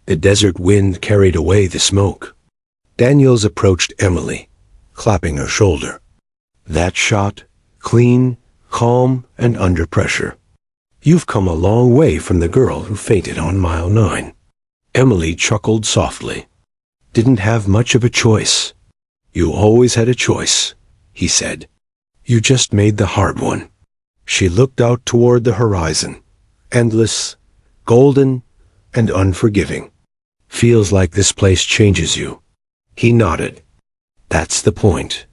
The desert wind carried away the smoke. Daniels approached Emily, clapping her shoulder. That shot, clean, calm, and under pressure. You've come a long way from the girl who fainted on mile 9. Emily chuckled softly. Didn't have much of a choice. You always had a choice, he said. You just made the hard one. She looked out toward the horizon, endless, golden, and unforgiving. Feels like this place changes you. He nodded. That's the point.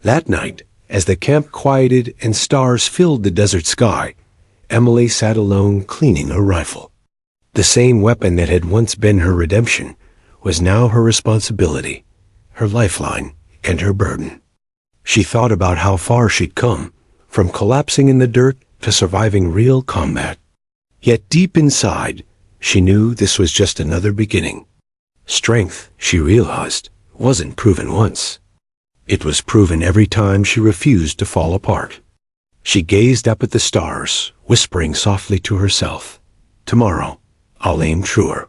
That night, as the camp quieted and stars filled the desert sky, Emily sat alone cleaning her rifle. The same weapon that had once been her redemption was now her responsibility, her lifeline, and her burden. She thought about how far she'd come, from collapsing in the dirt to surviving real combat. Yet deep inside, she knew this was just another beginning. Strength, she realized, wasn't proven once. It was proven every time she refused to fall apart. She gazed up at the stars, whispering softly to herself, Tomorrow, I'll aim truer.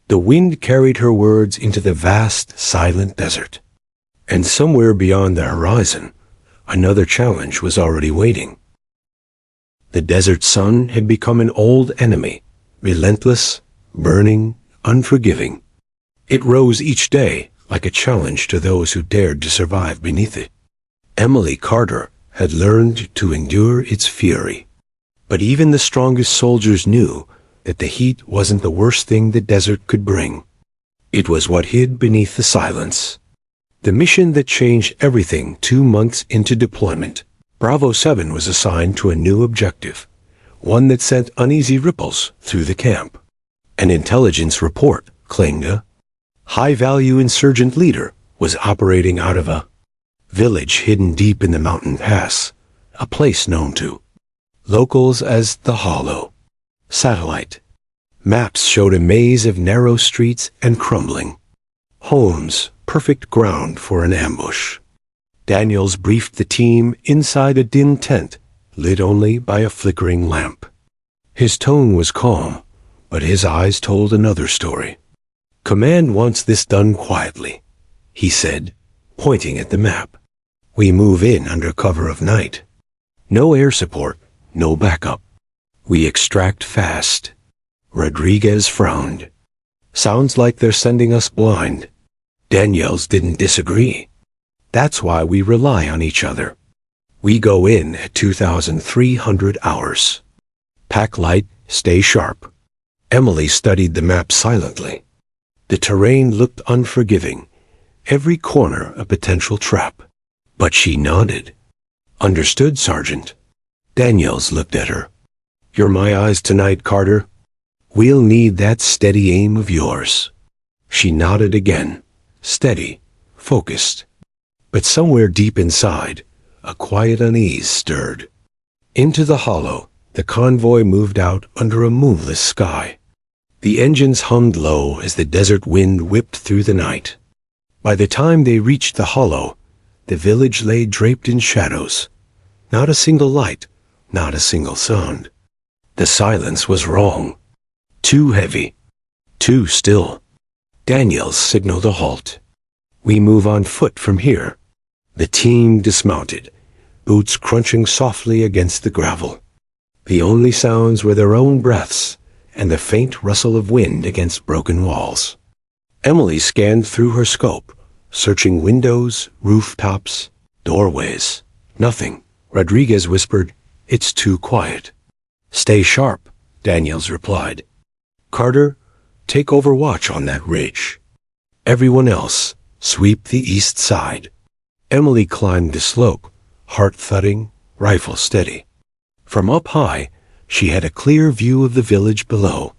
The wind carried her words into the vast, silent desert. And somewhere beyond the horizon, another challenge was already waiting. The desert sun had become an old enemy, relentless, burning, unforgiving. It rose each day like a challenge to those who dared to survive beneath it. Emily Carter had learned to endure its fury. But even the strongest soldiers knew that the heat wasn't the worst thing the desert could bring. It was what hid beneath the silence. The mission that changed everything 2 months into deployment. Bravo 7 was assigned to a new objective, one that sent uneasy ripples through the camp. An intelligence report claimed a high-value insurgent leader was operating out of a village hidden deep in the mountain pass, a place known to locals as the Hollow. Satellite maps showed a maze of narrow streets and crumbling homes, perfect ground for an ambush. Daniels briefed the team inside a dim tent, lit only by a flickering lamp. His tone was calm, but his eyes told another story. Command wants this done quietly, he said, pointing at the map. We move in under cover of night. No air support, no backup. We extract fast. Rodriguez frowned. Sounds like they're sending us blind. Daniels didn't disagree. That's why we rely on each other. We go in at 2,300 hours. Pack light, stay sharp. Emily studied the map silently. The terrain looked unforgiving, every corner a potential trap. But she nodded. Understood, Sergeant. Daniels looked at her. You're my eyes tonight, Carter. We'll need that steady aim of yours. She nodded again, steady, focused. But somewhere deep inside, a quiet unease stirred. Into the hollow, the convoy moved out under a moonless sky. The engines hummed low as the desert wind whipped through the night. By the time they reached the hollow, the village lay draped in shadows. Not a single light, not a single sound. The silence was wrong. Too heavy. Too still. Daniels signaled a halt. We move on foot from here. The team dismounted, boots crunching softly against the gravel. The only sounds were their own breaths and the faint rustle of wind against broken walls. Emily scanned through her scope, searching windows, rooftops, doorways. Nothing. Rodriguez whispered, It's too quiet. Stay sharp, Daniels replied. Carter, take over watch on that ridge. Everyone else, Sweep the east side. Emily climbed the slope, heart thudding, rifle steady. From up high, she had a clear view of the village below,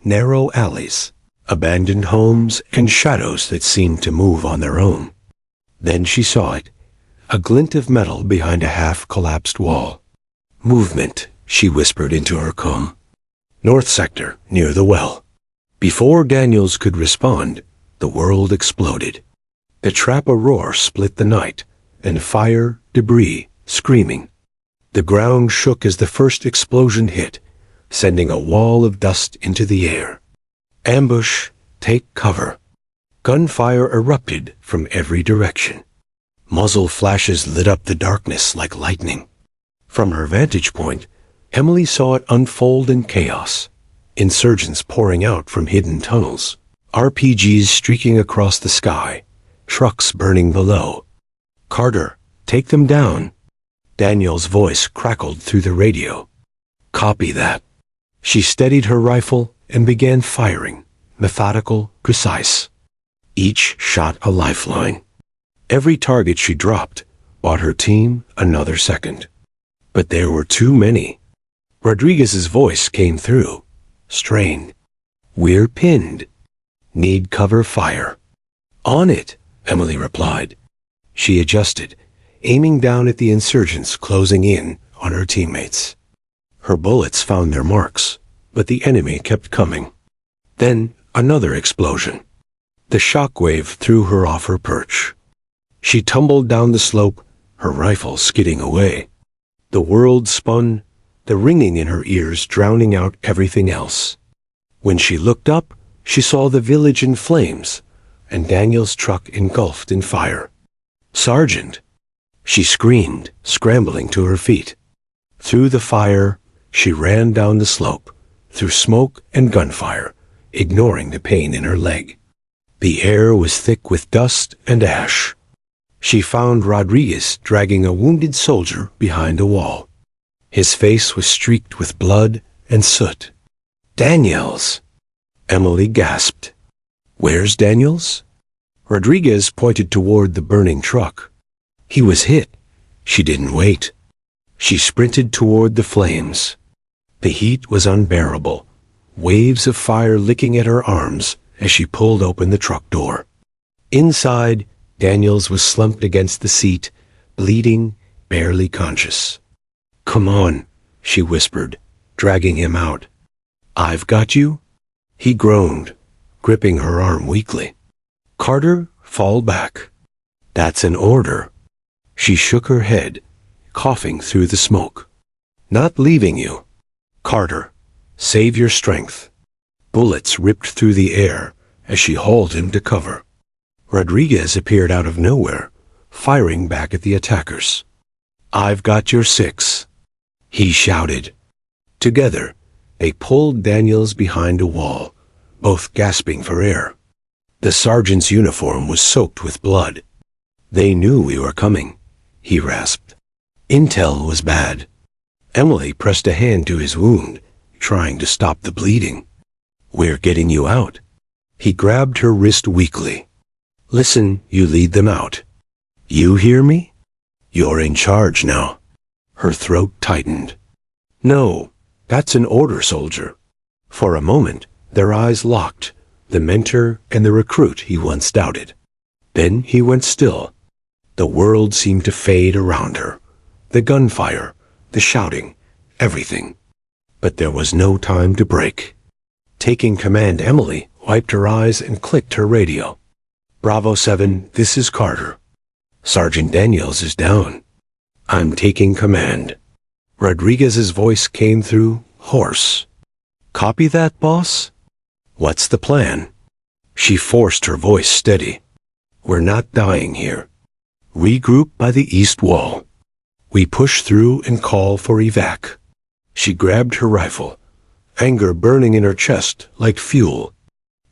narrow alleys, abandoned homes, and shadows that seemed to move on their own. Then she saw it, a glint of metal behind a half-collapsed wall. Movement, she whispered into her comb. North sector, near the well. Before Daniels could respond, the world exploded. The trap roar split the night, and fire, debris, screaming. The ground shook as the first explosion hit, sending a wall of dust into the air. Ambush, take cover. Gunfire erupted from every direction. Muzzle flashes lit up the darkness like lightning. From her vantage point, Emily saw it unfold in chaos. Insurgents pouring out from hidden tunnels, RPGs streaking across the sky, trucks burning below. Carter, take them down. Daniel's voice crackled through the radio. Copy that. She steadied her rifle and began firing, methodical, precise. Each shot a lifeline. Every target she dropped bought her team another second. But there were too many. Rodriguez's voice came through, strained. We're pinned. Need cover fire. On it, Emily replied. She adjusted, aiming down at the insurgents closing in on her teammates. Her bullets found their marks, but the enemy kept coming. Then another explosion. The shockwave threw her off her perch. She tumbled down the slope, her rifle skidding away. The world spun, the ringing in her ears drowning out everything else. When she looked up, she saw the village in flames, and Daniel's truck engulfed in fire. Sergeant! She screamed, scrambling to her feet. Through the fire, she ran down the slope, through smoke and gunfire, ignoring the pain in her leg. The air was thick with dust and ash. She found Rodriguez dragging a wounded soldier behind a wall. His face was streaked with blood and soot. Daniels! Emily gasped. Where's Daniels? Rodriguez pointed toward the burning truck. He was hit. She didn't wait. She sprinted toward the flames. The heat was unbearable, waves of fire licking at her arms as she pulled open the truck door. Inside, Daniels was slumped against the seat, bleeding, barely conscious. Come on, she whispered, dragging him out. I've got you? He groaned, gripping her arm weakly. Carter, fall back. That's an order. She shook her head, coughing through the smoke. Not leaving you. Carter, save your strength. Bullets ripped through the air as she hauled him to cover. Rodriguez appeared out of nowhere, firing back at the attackers. I've got your 6. He shouted. Together, they pulled Daniels behind a wall, both gasping for air. The sergeant's uniform was soaked with blood. They knew we were coming, he rasped. Intel was bad. Emily pressed a hand to his wound, trying to stop the bleeding. We're getting you out. He grabbed her wrist weakly. Listen, you lead them out. You hear me? You're in charge now. Her throat tightened. No, that's an order, soldier. For a moment, their eyes locked, the mentor and the recruit he once doubted. Then he went still. The world seemed to fade around her. The gunfire, the shouting, everything. But there was no time to break. Taking command, Emily wiped her eyes and clicked her radio. Bravo 7, this is Carter. Sergeant Daniels is down. I'm taking command. Rodriguez's voice came through, hoarse. Copy that, boss? What's the plan? She forced her voice steady. We're not dying here. Regroup by the east wall. We push through and call for evac. She grabbed her rifle, anger burning in her chest like fuel.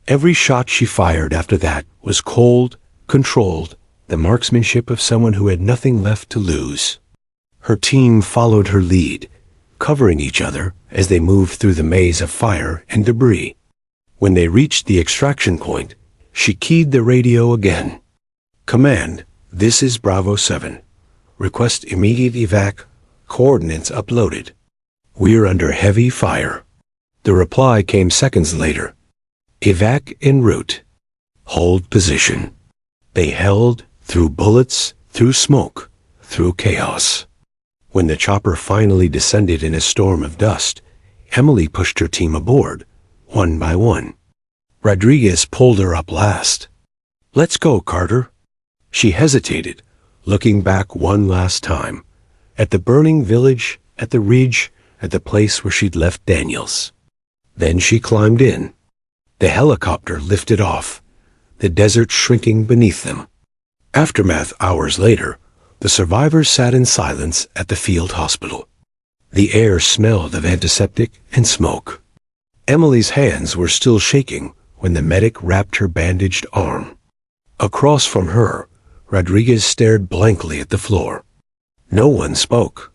Every shot she fired after that was cold, controlled, the marksmanship of someone who had nothing left to lose. Her team followed her lead, covering each other as they moved through the maze of fire and debris. When they reached the extraction point, she keyed the radio again. Command, this is Bravo 7. Request immediate evac. Coordinates uploaded. We're under heavy fire. The reply came seconds later. Evac en route. Hold position. They held through bullets, through smoke, through chaos. When the chopper finally descended in a storm of dust, Emily pushed her team aboard, one by one. Rodriguez pulled her up last. Let's go, Carter. She hesitated, looking back one last time. At the burning village, at the ridge, at the place where she'd left Daniels. Then she climbed in. The helicopter lifted off, the desert shrinking beneath them. Aftermath hours later, the survivors sat in silence at the field hospital. The air smelled of antiseptic and smoke. Emily's hands were still shaking when the medic wrapped her bandaged arm. Across from her, Rodriguez stared blankly at the floor. No one spoke.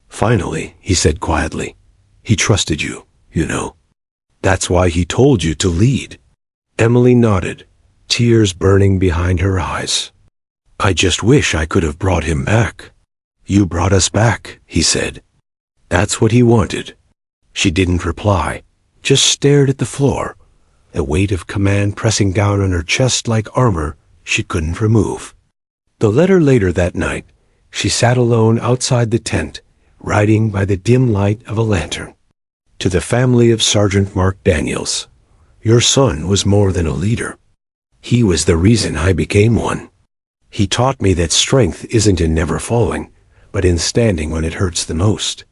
Finally, he said quietly, he trusted you, you know. That's why he told you to lead. Emily nodded, tears burning behind her eyes. I just wish I could have brought him back. You brought us back, he said. That's what he wanted. She didn't reply, just stared at the floor, a weight of command pressing down on her chest like armor she couldn't remove. The letter later that night, she sat alone outside the tent, writing by the dim light of a lantern. To the family of Sergeant Mark Daniels, your son was more than a leader. He was the reason I became one. He taught me that strength isn't in never falling, but in standing when it hurts the most.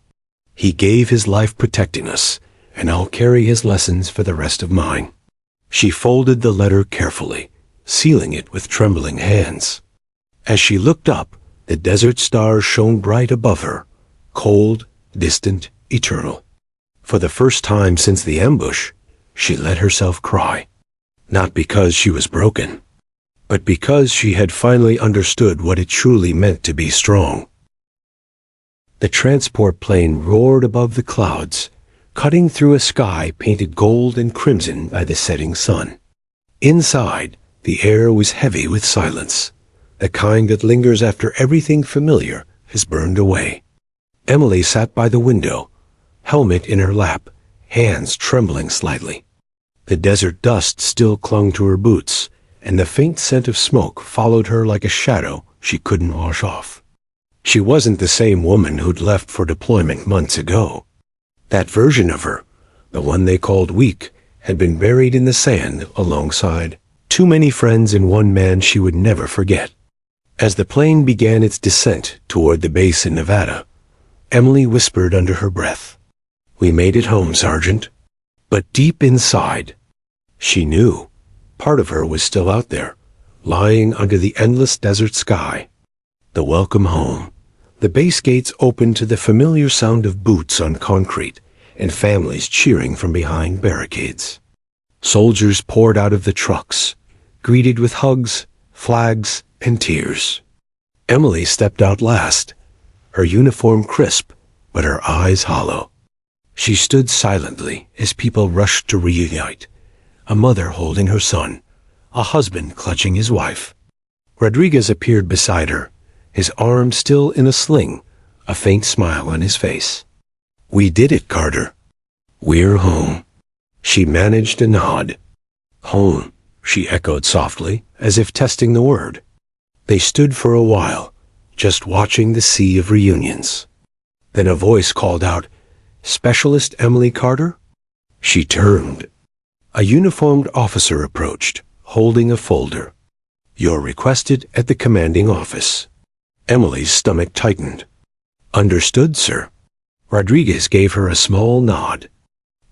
He gave his life protecting us, and I'll carry his lessons for the rest of mine. She folded the letter carefully, sealing it with trembling hands. As she looked up, the desert stars shone bright above her, cold, distant, eternal. For the first time since the ambush, she let herself cry. Not because she was broken, but because she had finally understood what it truly meant to be strong. The transport plane roared above the clouds, cutting through a sky painted gold and crimson by the setting sun. Inside, the air was heavy with silence, the kind that lingers after everything familiar has burned away. Emily sat by the window, helmet in her lap, hands trembling slightly. The desert dust still clung to her boots, and the faint scent of smoke followed her like a shadow she couldn't wash off. She wasn't the same woman who'd left for deployment months ago. That version of her, the one they called weak, had been buried in the sand alongside too many friends and one man she would never forget. As the plane began its descent toward the base in Nevada, Emily whispered under her breath, "We made it home, Sergeant." But deep inside, she knew part of her was still out there, lying under the endless desert sky. The welcome home. The base gates opened to the familiar sound of boots on concrete and families cheering from behind barricades. Soldiers poured out of the trucks, greeted with hugs, flags, and tears. Emily stepped out last, her uniform crisp, but her eyes hollow. She stood silently as people rushed to reunite, a mother holding her son, a husband clutching his wife. Rodriguez appeared beside her, his arm still in a sling, a faint smile on his face. "We did it, Carter. We're home." She managed a nod. "Home," she echoed softly, as if testing the word. They stood for a while, just watching the sea of reunions. Then a voice called out, "Specialist Emily Carter?" She turned. A uniformed officer approached, holding a folder. "You're requested at the commanding office." Emily's stomach tightened. "Understood, sir." Rodriguez gave her a small nod.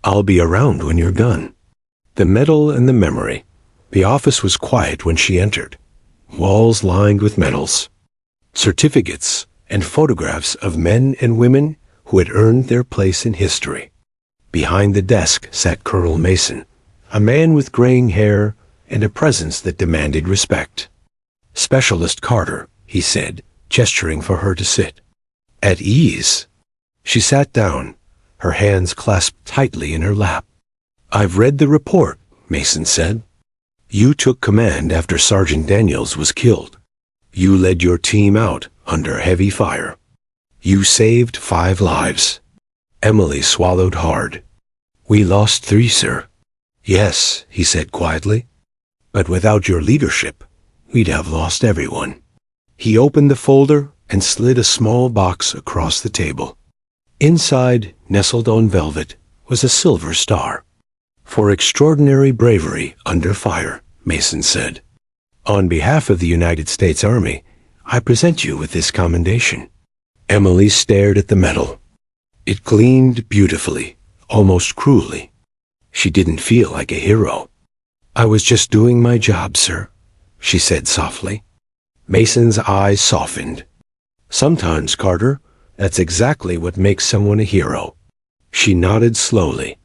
"I'll be around when you're done." The medal and the memory. The office was quiet when she entered. Walls lined with medals, certificates, and photographs of men and women who had earned their place in history. Behind the desk sat Colonel Mason, a man with graying hair and a presence that demanded respect. "Specialist Carter," he said, gesturing for her to sit. "At ease." She sat down, her hands clasped tightly in her lap. "I've read the report," Mason said. "You took command after Sergeant Daniels was killed. You led your team out under heavy fire. You saved 5 lives. Emily swallowed hard. We lost 3, sir. Yes, he said quietly. But without your leadership, we'd have lost everyone. He opened the folder and slid a small box across the table. Inside, nestled on velvet, was a silver star. For extraordinary bravery under fire, Mason said. On behalf of the United States Army, I present you with this commendation. Emily stared at the medal. It gleamed beautifully, almost cruelly. She didn't feel like a hero. I was just doing my job, sir, she said softly. Mason's eyes softened. Sometimes, Carter, that's exactly what makes someone a hero. She nodded slowly,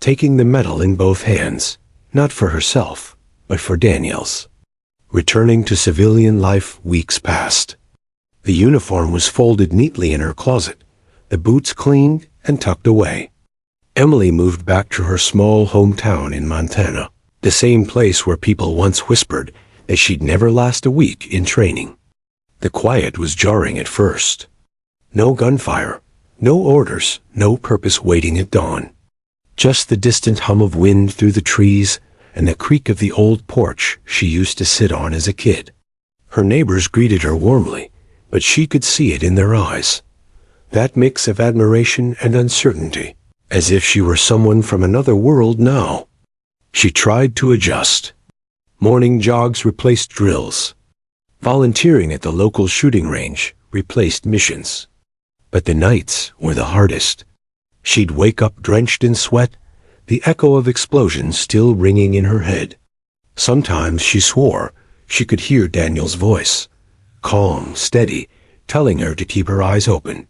taking the medal in both hands, not for herself, but for Daniels. Returning to civilian life, weeks passed. The uniform was folded neatly in her closet, the boots cleaned and tucked away. Emily moved back to her small hometown in Montana, the same place where people once whispered that she'd never last a week in training. The quiet was jarring at first. No gunfire, no orders, no purpose waiting at dawn. Just the distant hum of wind through the trees and the creak of the old porch she used to sit on as a kid. Her neighbors greeted her warmly, but she could see it in their eyes. That mix of admiration and uncertainty, as if she were someone from another world now. She tried to adjust. Morning jogs replaced drills. Volunteering at the local shooting range replaced missions. But the nights were the hardest. She'd wake up drenched in sweat, the echo of explosions still ringing in her head. Sometimes she swore she could hear Daniel's voice, calm, steady, telling her to keep her eyes open.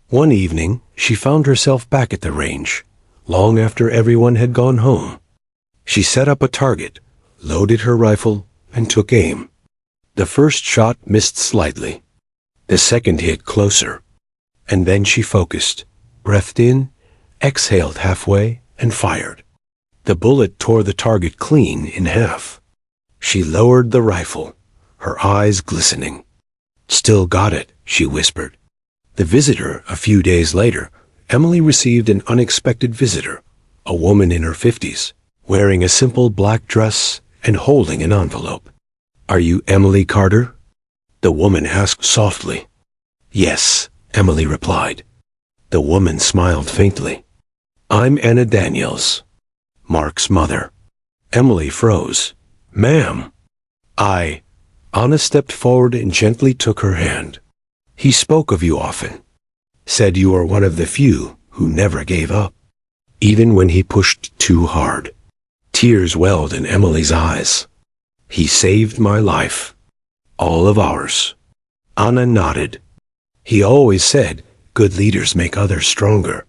One evening, she found herself back at the range, long after everyone had gone home. She set up a target, loaded her rifle, and took aim. The first shot missed slightly. The second hit closer. And then she focused, breathed in, exhaled halfway, and fired. The bullet tore the target clean in half. She lowered the rifle, her eyes glistening. Still got it, she whispered. The visitor, a few days later, Emily received an unexpected visitor, a woman in her 50s, wearing a simple black dress and holding an envelope. Are you Emily Carter? The woman asked softly. Yes, Emily replied. The woman smiled faintly. I'm Anna Daniels, Mark's mother. Emily froze. Ma'am. Anna stepped forward and gently took her hand. He spoke of you often. Said you were one of the few who never gave up, even when he pushed too hard. Tears welled in Emily's eyes. He saved my life. All of ours. Anna nodded. He always said, good leaders make others stronger.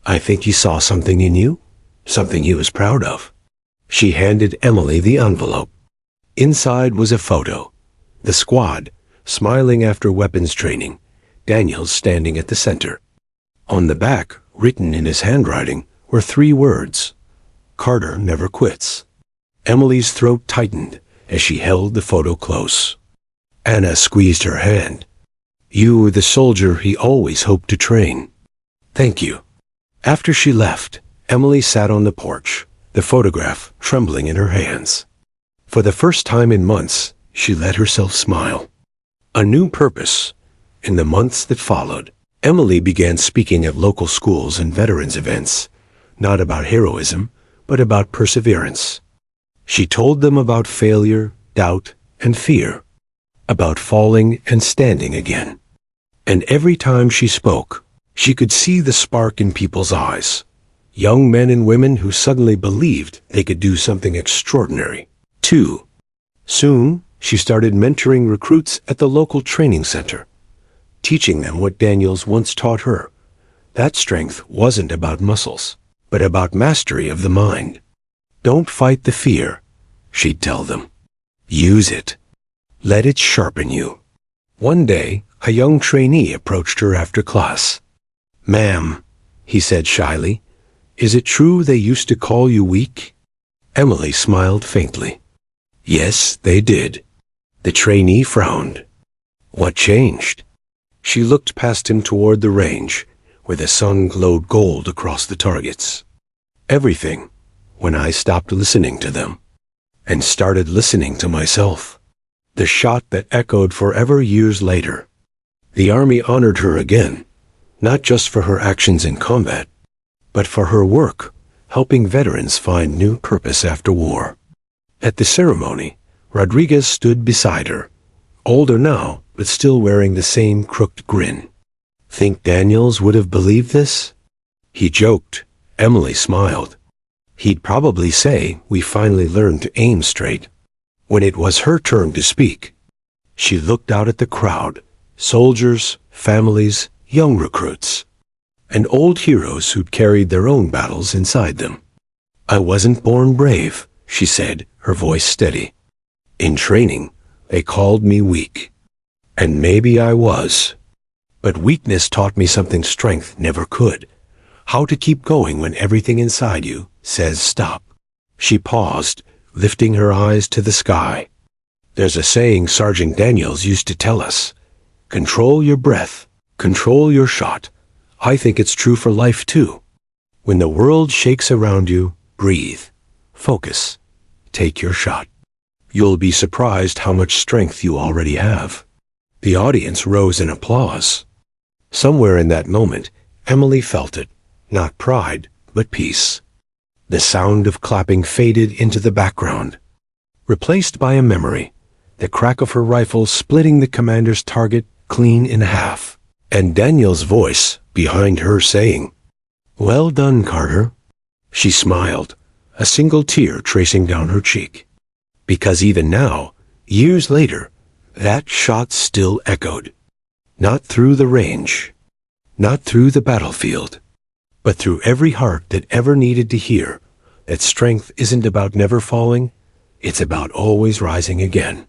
I think he saw something in you, something he was proud of. She handed Emily the envelope. Inside was a photo. The squad, smiling after weapons training, Daniels standing at the center. On the back, written in his handwriting, were 3 words. Carter never quits. Emily's throat tightened as she held the photo close. Anna squeezed her hand. You were the soldier he always hoped to train. Thank you. After she left, Emily sat on the porch, the photograph trembling in her hands. For the first time in months, she let herself smile. A new purpose. In the months that followed, Emily began speaking at local schools and veterans events, not about heroism, but about perseverance. She told them about failure, doubt, and fear, about falling and standing again. And every time she spoke, she could see the spark in people's eyes. Young men and women who suddenly believed they could do something extraordinary, too. Soon, she started mentoring recruits at the local training center, teaching them what Daniels once taught her. That strength wasn't about muscles, but about mastery of the mind. Don't fight the fear, she'd tell them. Use it. Let it sharpen you. One day, a young trainee approached her after class. Ma'am, he said shyly, is it true they used to call you weak? Emily smiled faintly. Yes, they did. The trainee frowned. What changed? She looked past him toward the range, where the sun glowed gold across the targets. Everything, when I stopped listening to them, and started listening to myself. The shot that echoed forever years later. The Army honored her again, not just for her actions in combat, but for her work, helping veterans find new purpose after war. At the ceremony, Rodriguez stood beside her, older now, but still wearing the same crooked grin. Think Daniels would have believed this? He joked. Emily smiled. He'd probably say we finally learned to aim straight. When it was her turn to speak, she looked out at the crowd, soldiers, families, young recruits, and old heroes who'd carried their own battles inside them. I wasn't born brave, she said, her voice steady. In training, they called me weak. And maybe I was. But weakness taught me something strength never could. How to keep going when everything inside you says stop. She paused, lifting her eyes to the sky. There's a saying Sergeant Daniels used to tell us. Control your breath. Control your shot. I think it's true for life too. When the world shakes around you, breathe. Focus. Take your shot. You'll be surprised how much strength you already have. The audience rose in applause. Somewhere in that moment, Emily felt it. Not pride, but peace. The sound of clapping faded into the background, replaced by a memory, the crack of her rifle splitting the commander's target clean in half, and Daniel's voice behind her saying, "Well done, Carter." She smiled, a single tear tracing down her cheek. Because even now, years later, that shot still echoed. Not through the range, not through the battlefield, but through every heart that ever needed to hear that strength isn't about never falling, it's about always rising again.